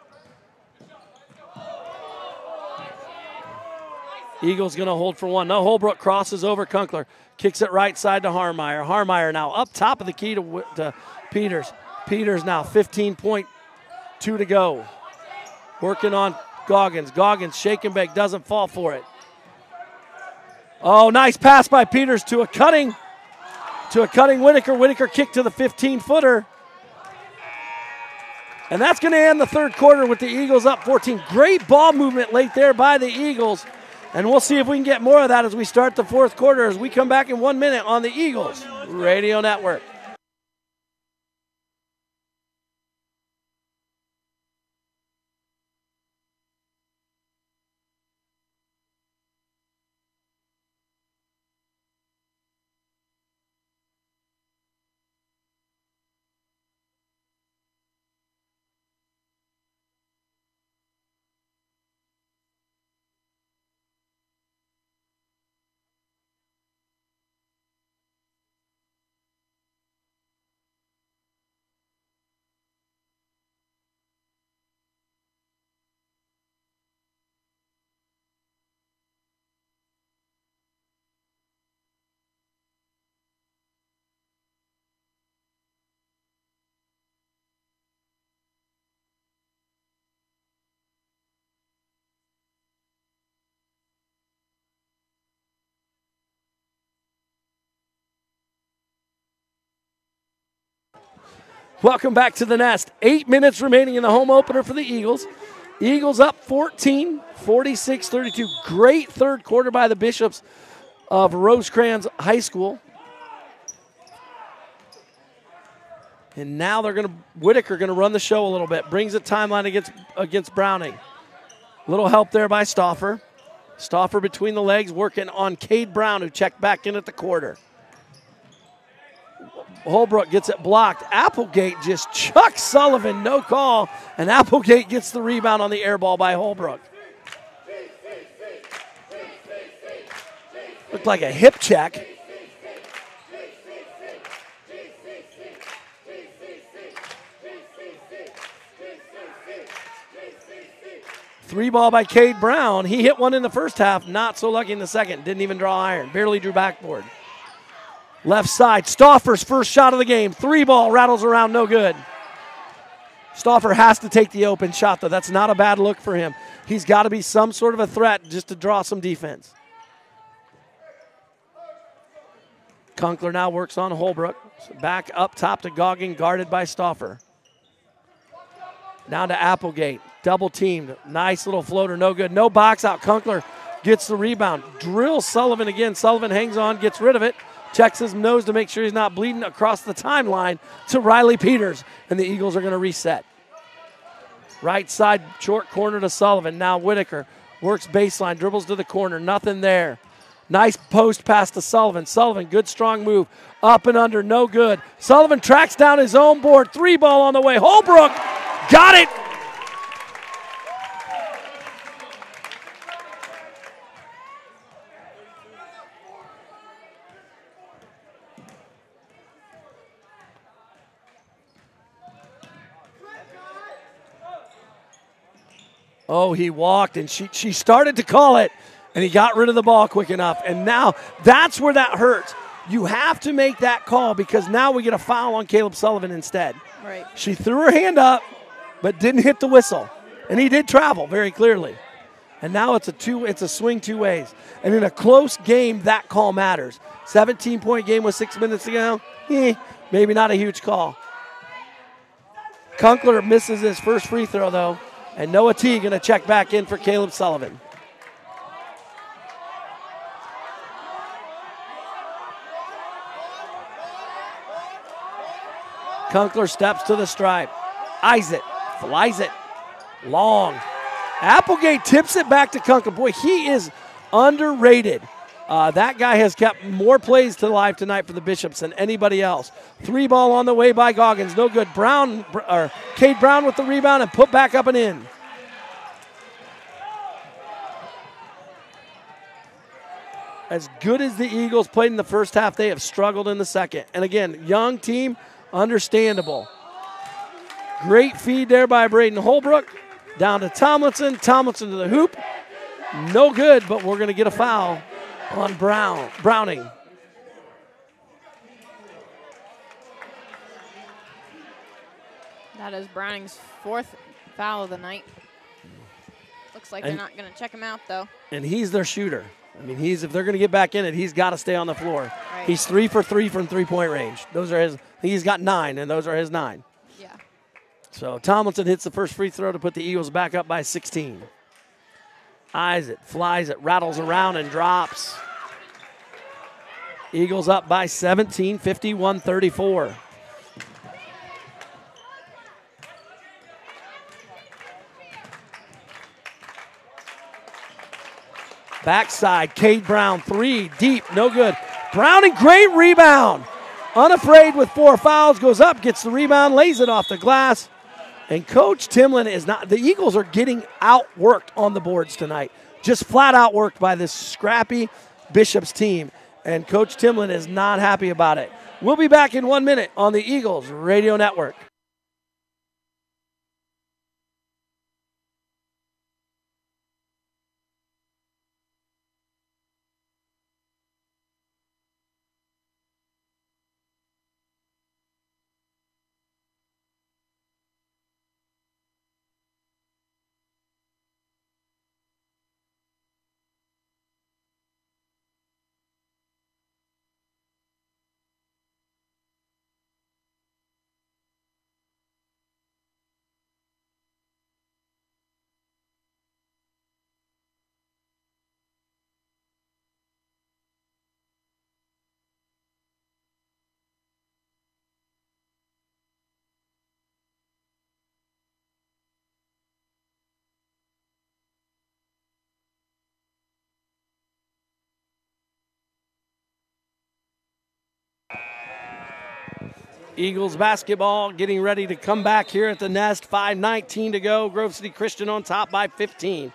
Eagles going to hold for one. No, Holbrook crosses over Kunkel. Kicks it right side to Harmeyer. Harmeyer now up top of the key to Peters. Peters now 15.2 to go. Working on Goggins. Goggins shake and bake, doesn't fall for it. Oh, nice pass by Peters to a cutting Whitaker. Whitaker kick to the 15-footer. And that's going to end the third quarter with the Eagles up 14. Great ball movement late there by the Eagles. And we'll see if we can get more of that as we start the fourth quarter as we come back in 1 minute on the Eagles Radio Network. Welcome back to the Nest. 8 minutes remaining in the home opener for the Eagles. Eagles up 14, 46-32. Great third quarter by the Bishops of Rosecrans High School. And now Whitaker going to run the show a little bit. Brings a timeline against Browning. Little help there by Stauffer. Stauffer between the legs working on Cade Brown, who checked back in at the quarter. Holbrook gets it blocked. Applegate just chucks Sullivan, no call, and Applegate gets the rebound on the air ball by Holbrook. Looked like a hip check. Three ball by Cade Brown. He hit one in the first half, not so lucky in the second. Didn't even draw iron, barely drew backboard. Left side, Stauffer's first shot of the game. Three ball, rattles around, no good. Stauffer has to take the open shot, though. That's not a bad look for him. He's got to be some sort of a threat just to draw some defense. Conkler now works on Holbrook. Back up top to Goggin, guarded by Stauffer. Down to Applegate, double teamed. Nice little floater, no good. No box out. Conkler gets the rebound. Drills Sullivan again. Sullivan hangs on, gets rid of it. Checks his nose to make sure he's not bleeding across the timeline to Riley Peters. And the Eagles are going to reset. Right side, short corner to Sullivan. Now Whitaker works baseline, dribbles to the corner. Nothing there. Nice post pass to Sullivan. Sullivan, good strong move. Up and under, no good. Sullivan tracks down his own board. Three ball on the way. Holbrook got it. Oh, he walked, and she started to call it, and he got rid of the ball quick enough. And now that's where that hurts. You have to make that call because now we get a foul on Caleb Sullivan instead. Right. She threw her hand up, but didn't hit the whistle. And he did travel very clearly. And now it's a swing two ways. And in a close game, that call matters. 17-point game with 6 minutes to go, maybe not a huge call. Conkler misses his first free throw, though. And Noah T going to check back in for Caleb Sullivan. Conkler steps to the stripe. Eyes it. Flies it. Long. Applegate tips it back to Conkler. Boy, he is underrated. That guy has kept more plays to life tonight for the Bishops than anybody else. Three ball on the way by Goggins. No good. Cade Brown with the rebound and put back up and in. As good as the Eagles played in the first half, they have struggled in the second. And again, young team, understandable. Great feed there by Braden Holbrook. Down to Tomlinson. Tomlinson to the hoop. No good, but we're going to get a foul on Browning. That is Browning's fourth foul of the night. Looks like they're not going to check him out, though. And he's their shooter. I mean, if they're going to get back in it, he's got to stay on the floor. Right. He's 3 for 3 from three-point range. Those are his. He's got 9, and those are his 9. Yeah. So Tomlinson hits the first free throw to put the Eagles back up by 16. Eyes it, flies it, rattles around and drops. Eagles up by 17, 51-34. Backside, Cade Brown, 3, deep, no good. Browning, great rebound. Unafraid with 4 fouls, goes up, gets the rebound, lays it off the glass. And Coach Timlin is not, the Eagles are getting outworked on the boards tonight. Just flat outworked by this scrappy Bishop's team. And Coach Timlin is not happy about it. We'll be back in 1 minute on the Eagles Radio Network. Eagles basketball getting ready to come back here at the Nest. 5:19 to go. Grove City Christian on top by 15.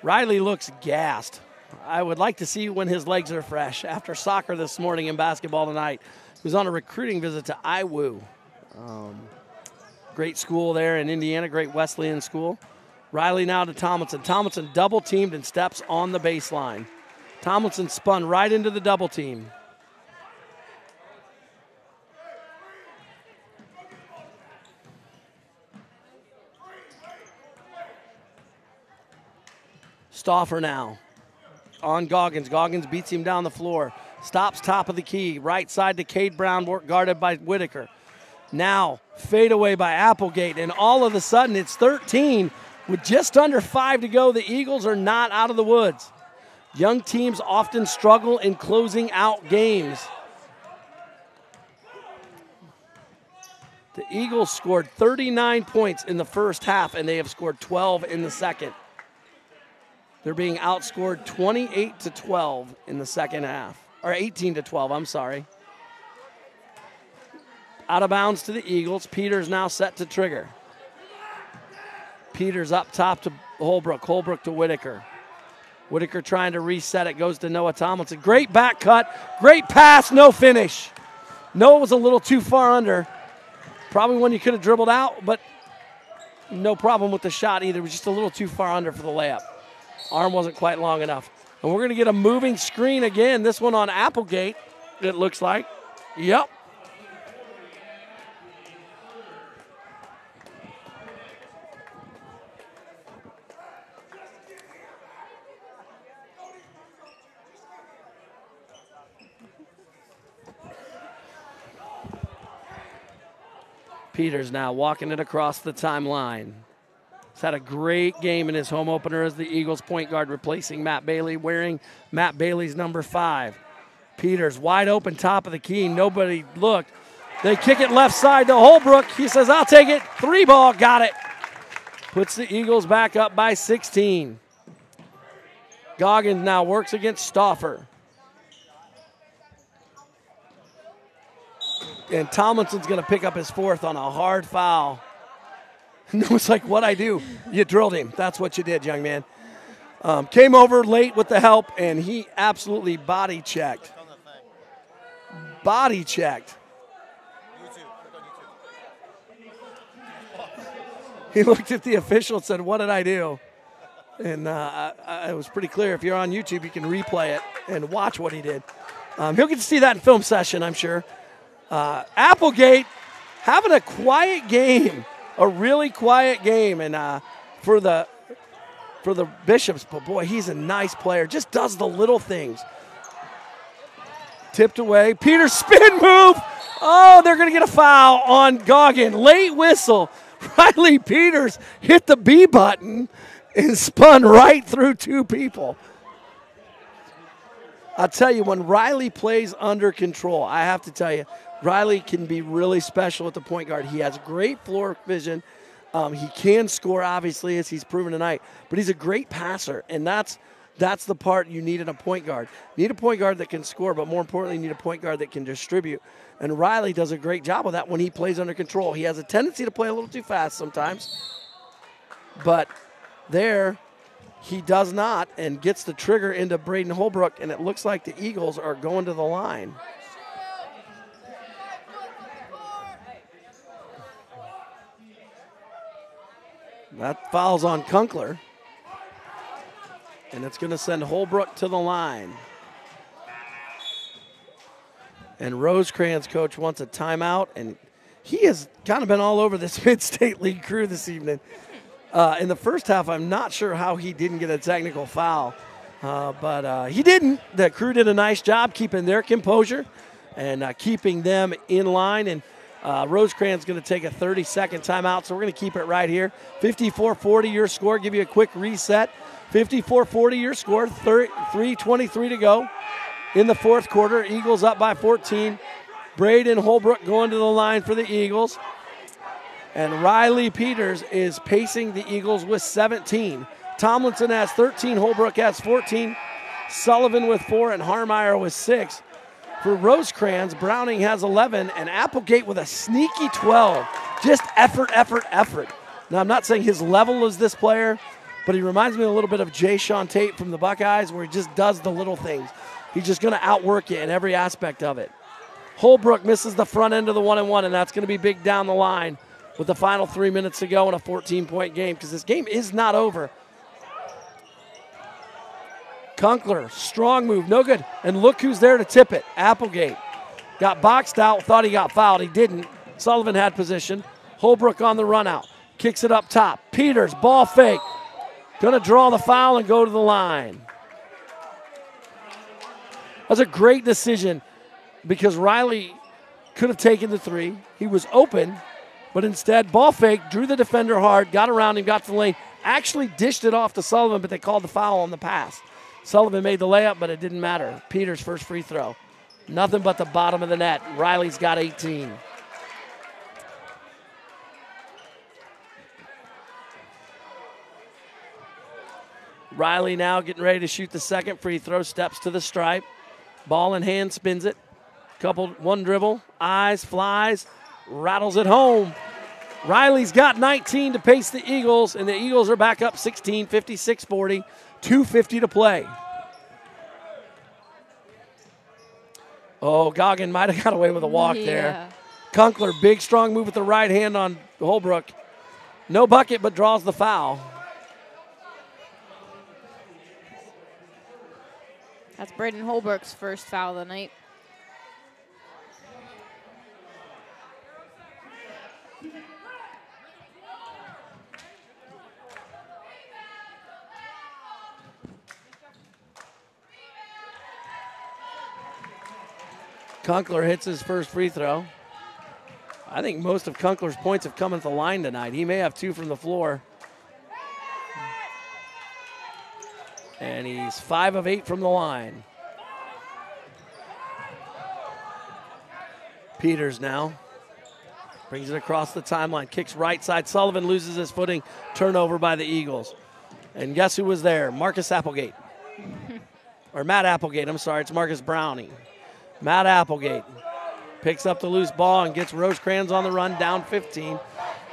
Riley looks gassed. I would like to see when his legs are fresh. After soccer this morning and basketball tonight, he was on a recruiting visit to IWU. Great school there in Indiana, great Wesleyan school. Riley now to Tomlinson. Tomlinson double teamed and steps on the baseline. Tomlinson spun right into the double team. Stauffer now on Goggins. Goggins beats him down the floor. Stops top of the key. Right side to Cade Brown, guarded by Whitaker. Now fade away by Applegate, and all of a sudden it's 13 with just under 5 to go. The Eagles are not out of the woods. Young teams often struggle in closing out games. The Eagles scored 39 points in the first half, and they have scored 12 in the second. They're being outscored 28-12 in the second half, or 18-12, I'm sorry. Out of bounds to the Eagles. Peters now set to trigger. Peters up top to Holbrook. Holbrook to Whitaker. Whitaker trying to reset it, goes to Noah Tomlinson. Great back cut, great pass, no finish. Noah was a little too far under. Probably one you could have dribbled out, but no problem with the shot either. It was just a little too far under for the layup. Arm wasn't quite long enough. And we're going to get a moving screen again. This one on Applegate, it looks like. Yep. Peters now walking it across the timeline. He's had a great game in his home opener as the Eagles point guard, replacing Matt Bailey, wearing Matt Bailey's number 5. Peters wide open, top of the key. Nobody looked. They kick it left side to Holbrook. He says, I'll take it. 3 ball, got it. Puts the Eagles back up by 16. Goggins now works against Stauffer. And Tomlinson's going to pick up his 4th on a hard foul. It's like, what I do? You drilled him. That's what you did, young man. Came over late with the help, and he absolutely body checked. Body checked. He looked at the official and said, what did I do? And it was pretty clear. If you're on YouTube, you can replay it and watch what he did. He'll get to see that in film session, I'm sure. Applegate having a quiet game. A really quiet game, and for the Bishops, but boy, he's a nice player. Just does the little things. Tipped away. Peters spin move. Oh, they're going to get a foul on Goggin. Late whistle Riley Peters hit the B button and spun right through two people. I'll tell you, when Riley plays under control, I have to tell you, Riley can be really special at the point guard. He has great floor vision. He can score, obviously, as he's proven tonight. But he's a great passer, and that's the part you need in a point guard. You need a point guard that can score, but more importantly, you need a point guard that can distribute. And Riley does a great job of that when he plays under control. He has a tendency to play a little too fast sometimes. But there, he does not, and gets the trigger into Braden Holbrook, and it looks like the Eagles are going to the line. That foul's on Kunkler. And it's going to send Holbrook to the line. And Rosecrans' coach wants a timeout, and he has kind of been all over this Mid-State League crew this evening. In the first half, I'm not sure how he didn't get a technical foul, but he didn't. The crew did a nice job keeping their composure and keeping them in line. And Rosecrans going to take a 30-second timeout, so we're going to keep it right here. 54-40 your score. Give you a quick reset. 54-40 your score. 3:23 to go in the fourth quarter. Eagles up by 14. Braden Holbrook going to the line for the Eagles. And Riley Peters is pacing the Eagles with 17. Tomlinson has 13. Holbrook has 14. Sullivan with 4 and Harmeyer with 6. For Rosecrans, Browning has 11 and Applegate with a sneaky 12. Just effort, effort, effort. Now, I'm not saying his level is this player, but he reminds me a little bit of Jay Sean Tate from the Buckeyes, where he just does the little things. He's just going to outwork you in every aspect of it. Holbrook misses the front end of the 1-and-1, and that's going to be big down the line with the final 3 minutes to go in a 14-point game, because this game is not over. Kunkler, strong move, no good. And look who's there to tip it. Applegate. Got boxed out, thought he got fouled. He didn't. Sullivan had position. Holbrook on the run out. Kicks it up top. Peters, ball fake. Going to draw the foul and go to the line. That's a great decision, because Riley could have taken the three. He was open, but instead, ball fake, drew the defender hard, got around him, got to the lane, actually dished it off to Sullivan, but they called the foul on the pass. Sullivan made the layup, but it didn't matter. Peters' first free throw. Nothing but the bottom of the net. Riley's got 18. Riley now getting ready to shoot the second free throw, steps to the stripe. Ball in hand, spins it. One dribble, eyes, flies, rattles it home. Riley's got 19 to pace the Eagles, and the Eagles are back up 16, 56-40, 2:50 to play. Oh, Goggin might have got away with a walk there. Kunkler, big, strong move with the right hand on Holbrook. No bucket, but draws the foul. That's Braden Holbrook's first foul of the night. Kunkler hits his first free throw. I think most of Kunkler's points have come at the line tonight. He may have 2 from the floor. And he's 5 of 8 from the line. Peters now brings it across the timeline, kicks right side. Sullivan loses his footing, turnover by the Eagles. And guess who was there? Marcus Applegate. Or Matt Applegate, I'm sorry, it's Marcus Browning. Matt Applegate picks up the loose ball and gets Rosecrans on the run, down 15.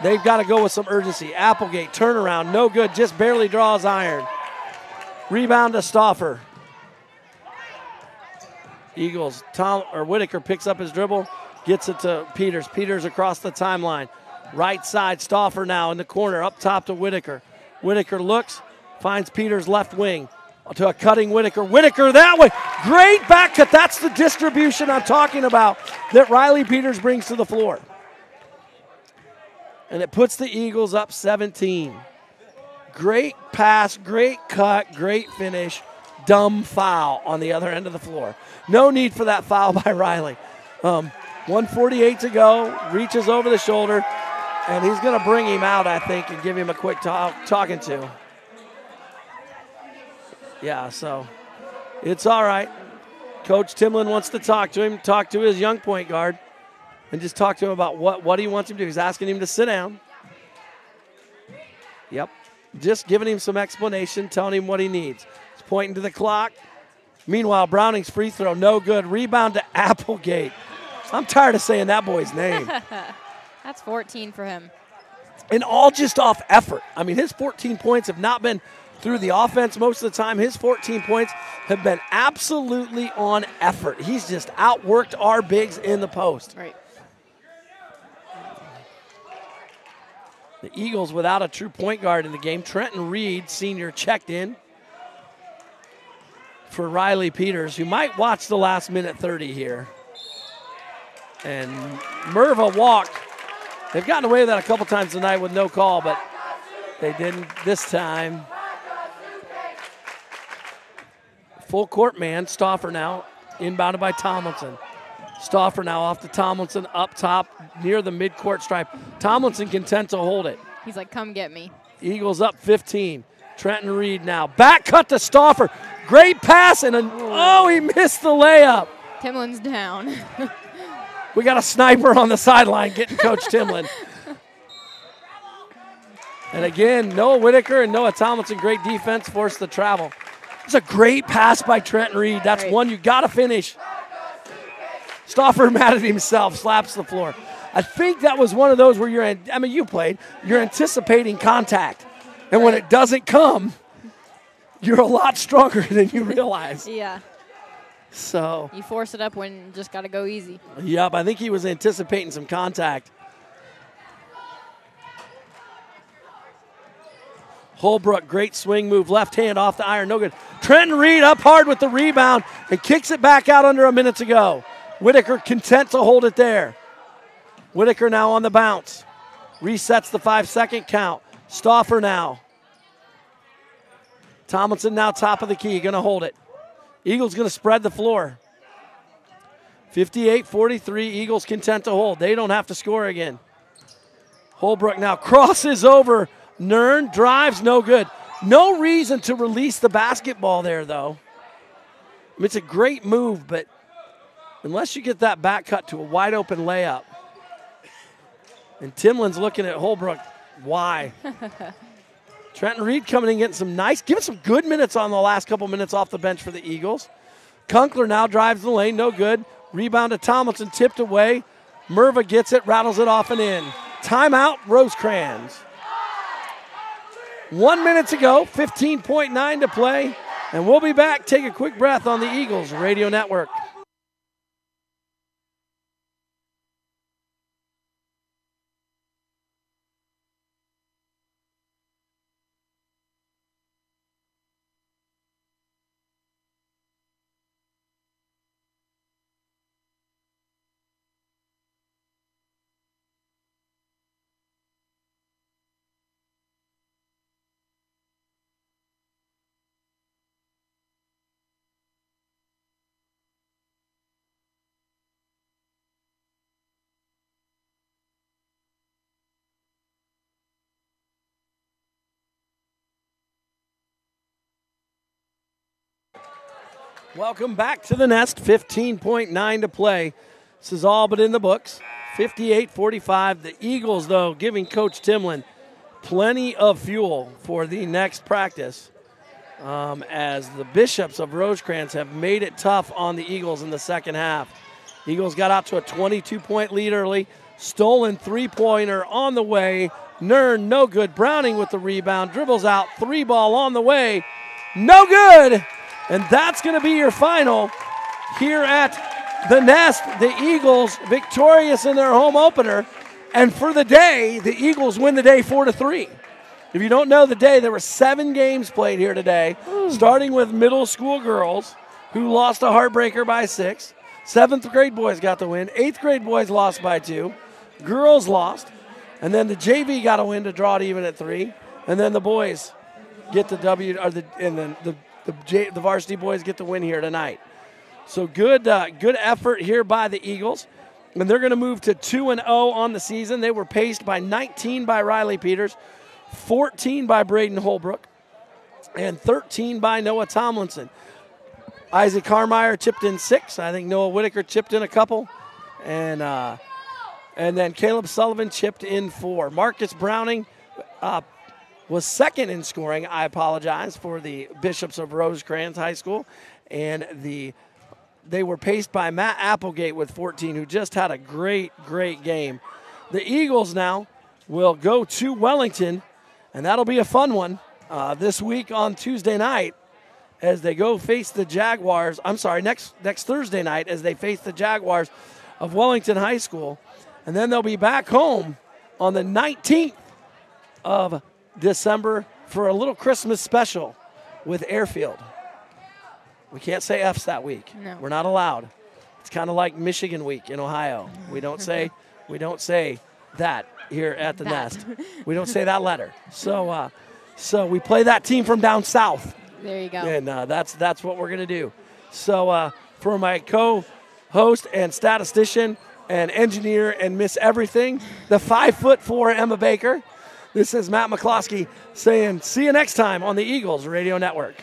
They've got to go with some urgency. Applegate, turnaround, no good, just barely draws iron. Rebound to Stauffer. Eagles, Whitaker picks up his dribble, gets it to Peters. Peters across the timeline. Right side, Stauffer now in the corner, up top to Whitaker. Whitaker looks, finds Peters left wing. To a cutting Whitaker. Whitaker that way. Great back cut. That's the distribution I'm talking about that Riley Peters brings to the floor. And it puts the Eagles up 17. Great pass, great cut, great finish. Dumb foul on the other end of the floor. No need for that foul by Riley. 1:48 to go. Reaches over the shoulder. And he's going to bring him out, I think, and give him a quick talking to. Yeah, so it's all right. Coach Timlin wants to talk to him, talk to his young point guard, and just talk to him about what he wants him to do. He's asking him to sit down. Yep. Just giving him some explanation, telling him what he needs. He's pointing to the clock. Meanwhile, Browning's free throw, no good. Rebound to Applegate. I'm tired of saying that boy's name. That's 14 for him. And all just off effort. I mean, his 14 points have not been through the offense most of the time. His 14 points have been absolutely on effort. He's just outworked our bigs in the post. Right. The Eagles without a true point guard in the game. Trenton Reed, senior, checked in for Riley Peters, who might watch the last minute 30 here. And Merva walked. They've gotten away with that a couple times tonight with no call, but they didn't this time. Full court man, Stauffer now, inbounded by Tomlinson. Stauffer now off to Tomlinson, up top near the midcourt stripe. Tomlinson content to hold it. He's like, come get me. Eagles up 15. Trenton Reed now. Back cut to Stauffer. Great pass, and he missed the layup. Timlin's down. We got a sniper on the sideline getting Coach Timlin. And again, Noah Whitaker and Noah Tomlinson, great defense, forced the travel. It's a great pass by Trenton Reed. That's one you got to finish. Stauffer mad at himself, slaps the floor. I think that was one of those where you played, you're anticipating contact. And when it doesn't come, you're a lot stronger than you realize. Yeah. So you force it up when you just got to go easy. Yep, I think he was anticipating some contact. Holbrook, great swing move, left hand off the iron, no good. Trenton Reed up hard with the rebound and kicks it back out under a minute to go. Whitaker content to hold it there. Whitaker now on the bounce. Resets the 5-second count. Stauffer now. Tomlinson now top of the key, going to hold it. Eagles going to spread the floor. 58-43, Eagles content to hold. They don't have to score again. Holbrook now crosses over Nern, drives, no good. No reason to release the basketball there, though. I mean, it's a great move, but unless you get that back cut to a wide open layup. And Timlin's looking at Holbrook. Why? Trenton Reed coming in giving some good minutes on the last couple minutes off the bench for the Eagles. Kunkler now drives the lane, no good. Rebound to Tomlinson, tipped away. Merva gets it, rattles it off and in. Timeout, Rosecrans. 1 minute to go, 15.9 to play. And we'll be back. Take a quick breath on the Eagles Radio Network. Welcome back to the Nest. 15.9 to play. This is all but in the books. 58-45. The Eagles, though, giving Coach Timlin plenty of fuel for the next practice as the Bishops of Rosecrans have made it tough on the Eagles in the second half. Eagles got out to a 22-point lead early. Stolen three-pointer on the way. Nern, no good. Browning with the rebound. Dribbles out. Three ball on the way. No good. And that's going to be your final here at the Nest. The Eagles victorious in their home opener. And for the day, the Eagles win the day 4-3. If you don't know the day, there were 7 games played here today, starting with middle school girls who lost a heartbreaker by 6. 7th grade boys got the win. 8th grade boys lost by 2. Girls lost. And then the JV got a win to draw it even at 3. And then the boys get the W, and then the varsity boys get the win here tonight. So good effort here by the Eagles. and they're going to move to 2-0 on the season. They were paced by 19 by Riley Peters, 14 by Braden Holbrook, and 13 by Noah Tomlinson. Isaac Carmeyer chipped in 6. I think Noah Whitaker chipped in a couple. And then Caleb Sullivan chipped in 4. Marcus Browning was second in scoring. I apologize, for the Bishops of Rosecrans High School. And they were paced by Matt Applegate with 14, who just had a great, great game. The Eagles now will go to Wellington, and that'll be a fun one this week on Tuesday night as they go face the Jaguars. I'm sorry, next Thursday night as they face the Jaguars of Wellington High School. And then they'll be back home on the 19th of December for a little Christmas special with Airfield. We can't say F's that week. No. We're not allowed. It's kind of like Michigan week in Ohio. We don't say that here at the Nest. We don't say that letter. So we play that team from down south. There you go. And that's what we're going to do. So for my co-host and statistician and engineer and Miss Everything, the 5'4" Emma Baker, this is Matt McCloskey saying see you next time on the Eagles Radio Network.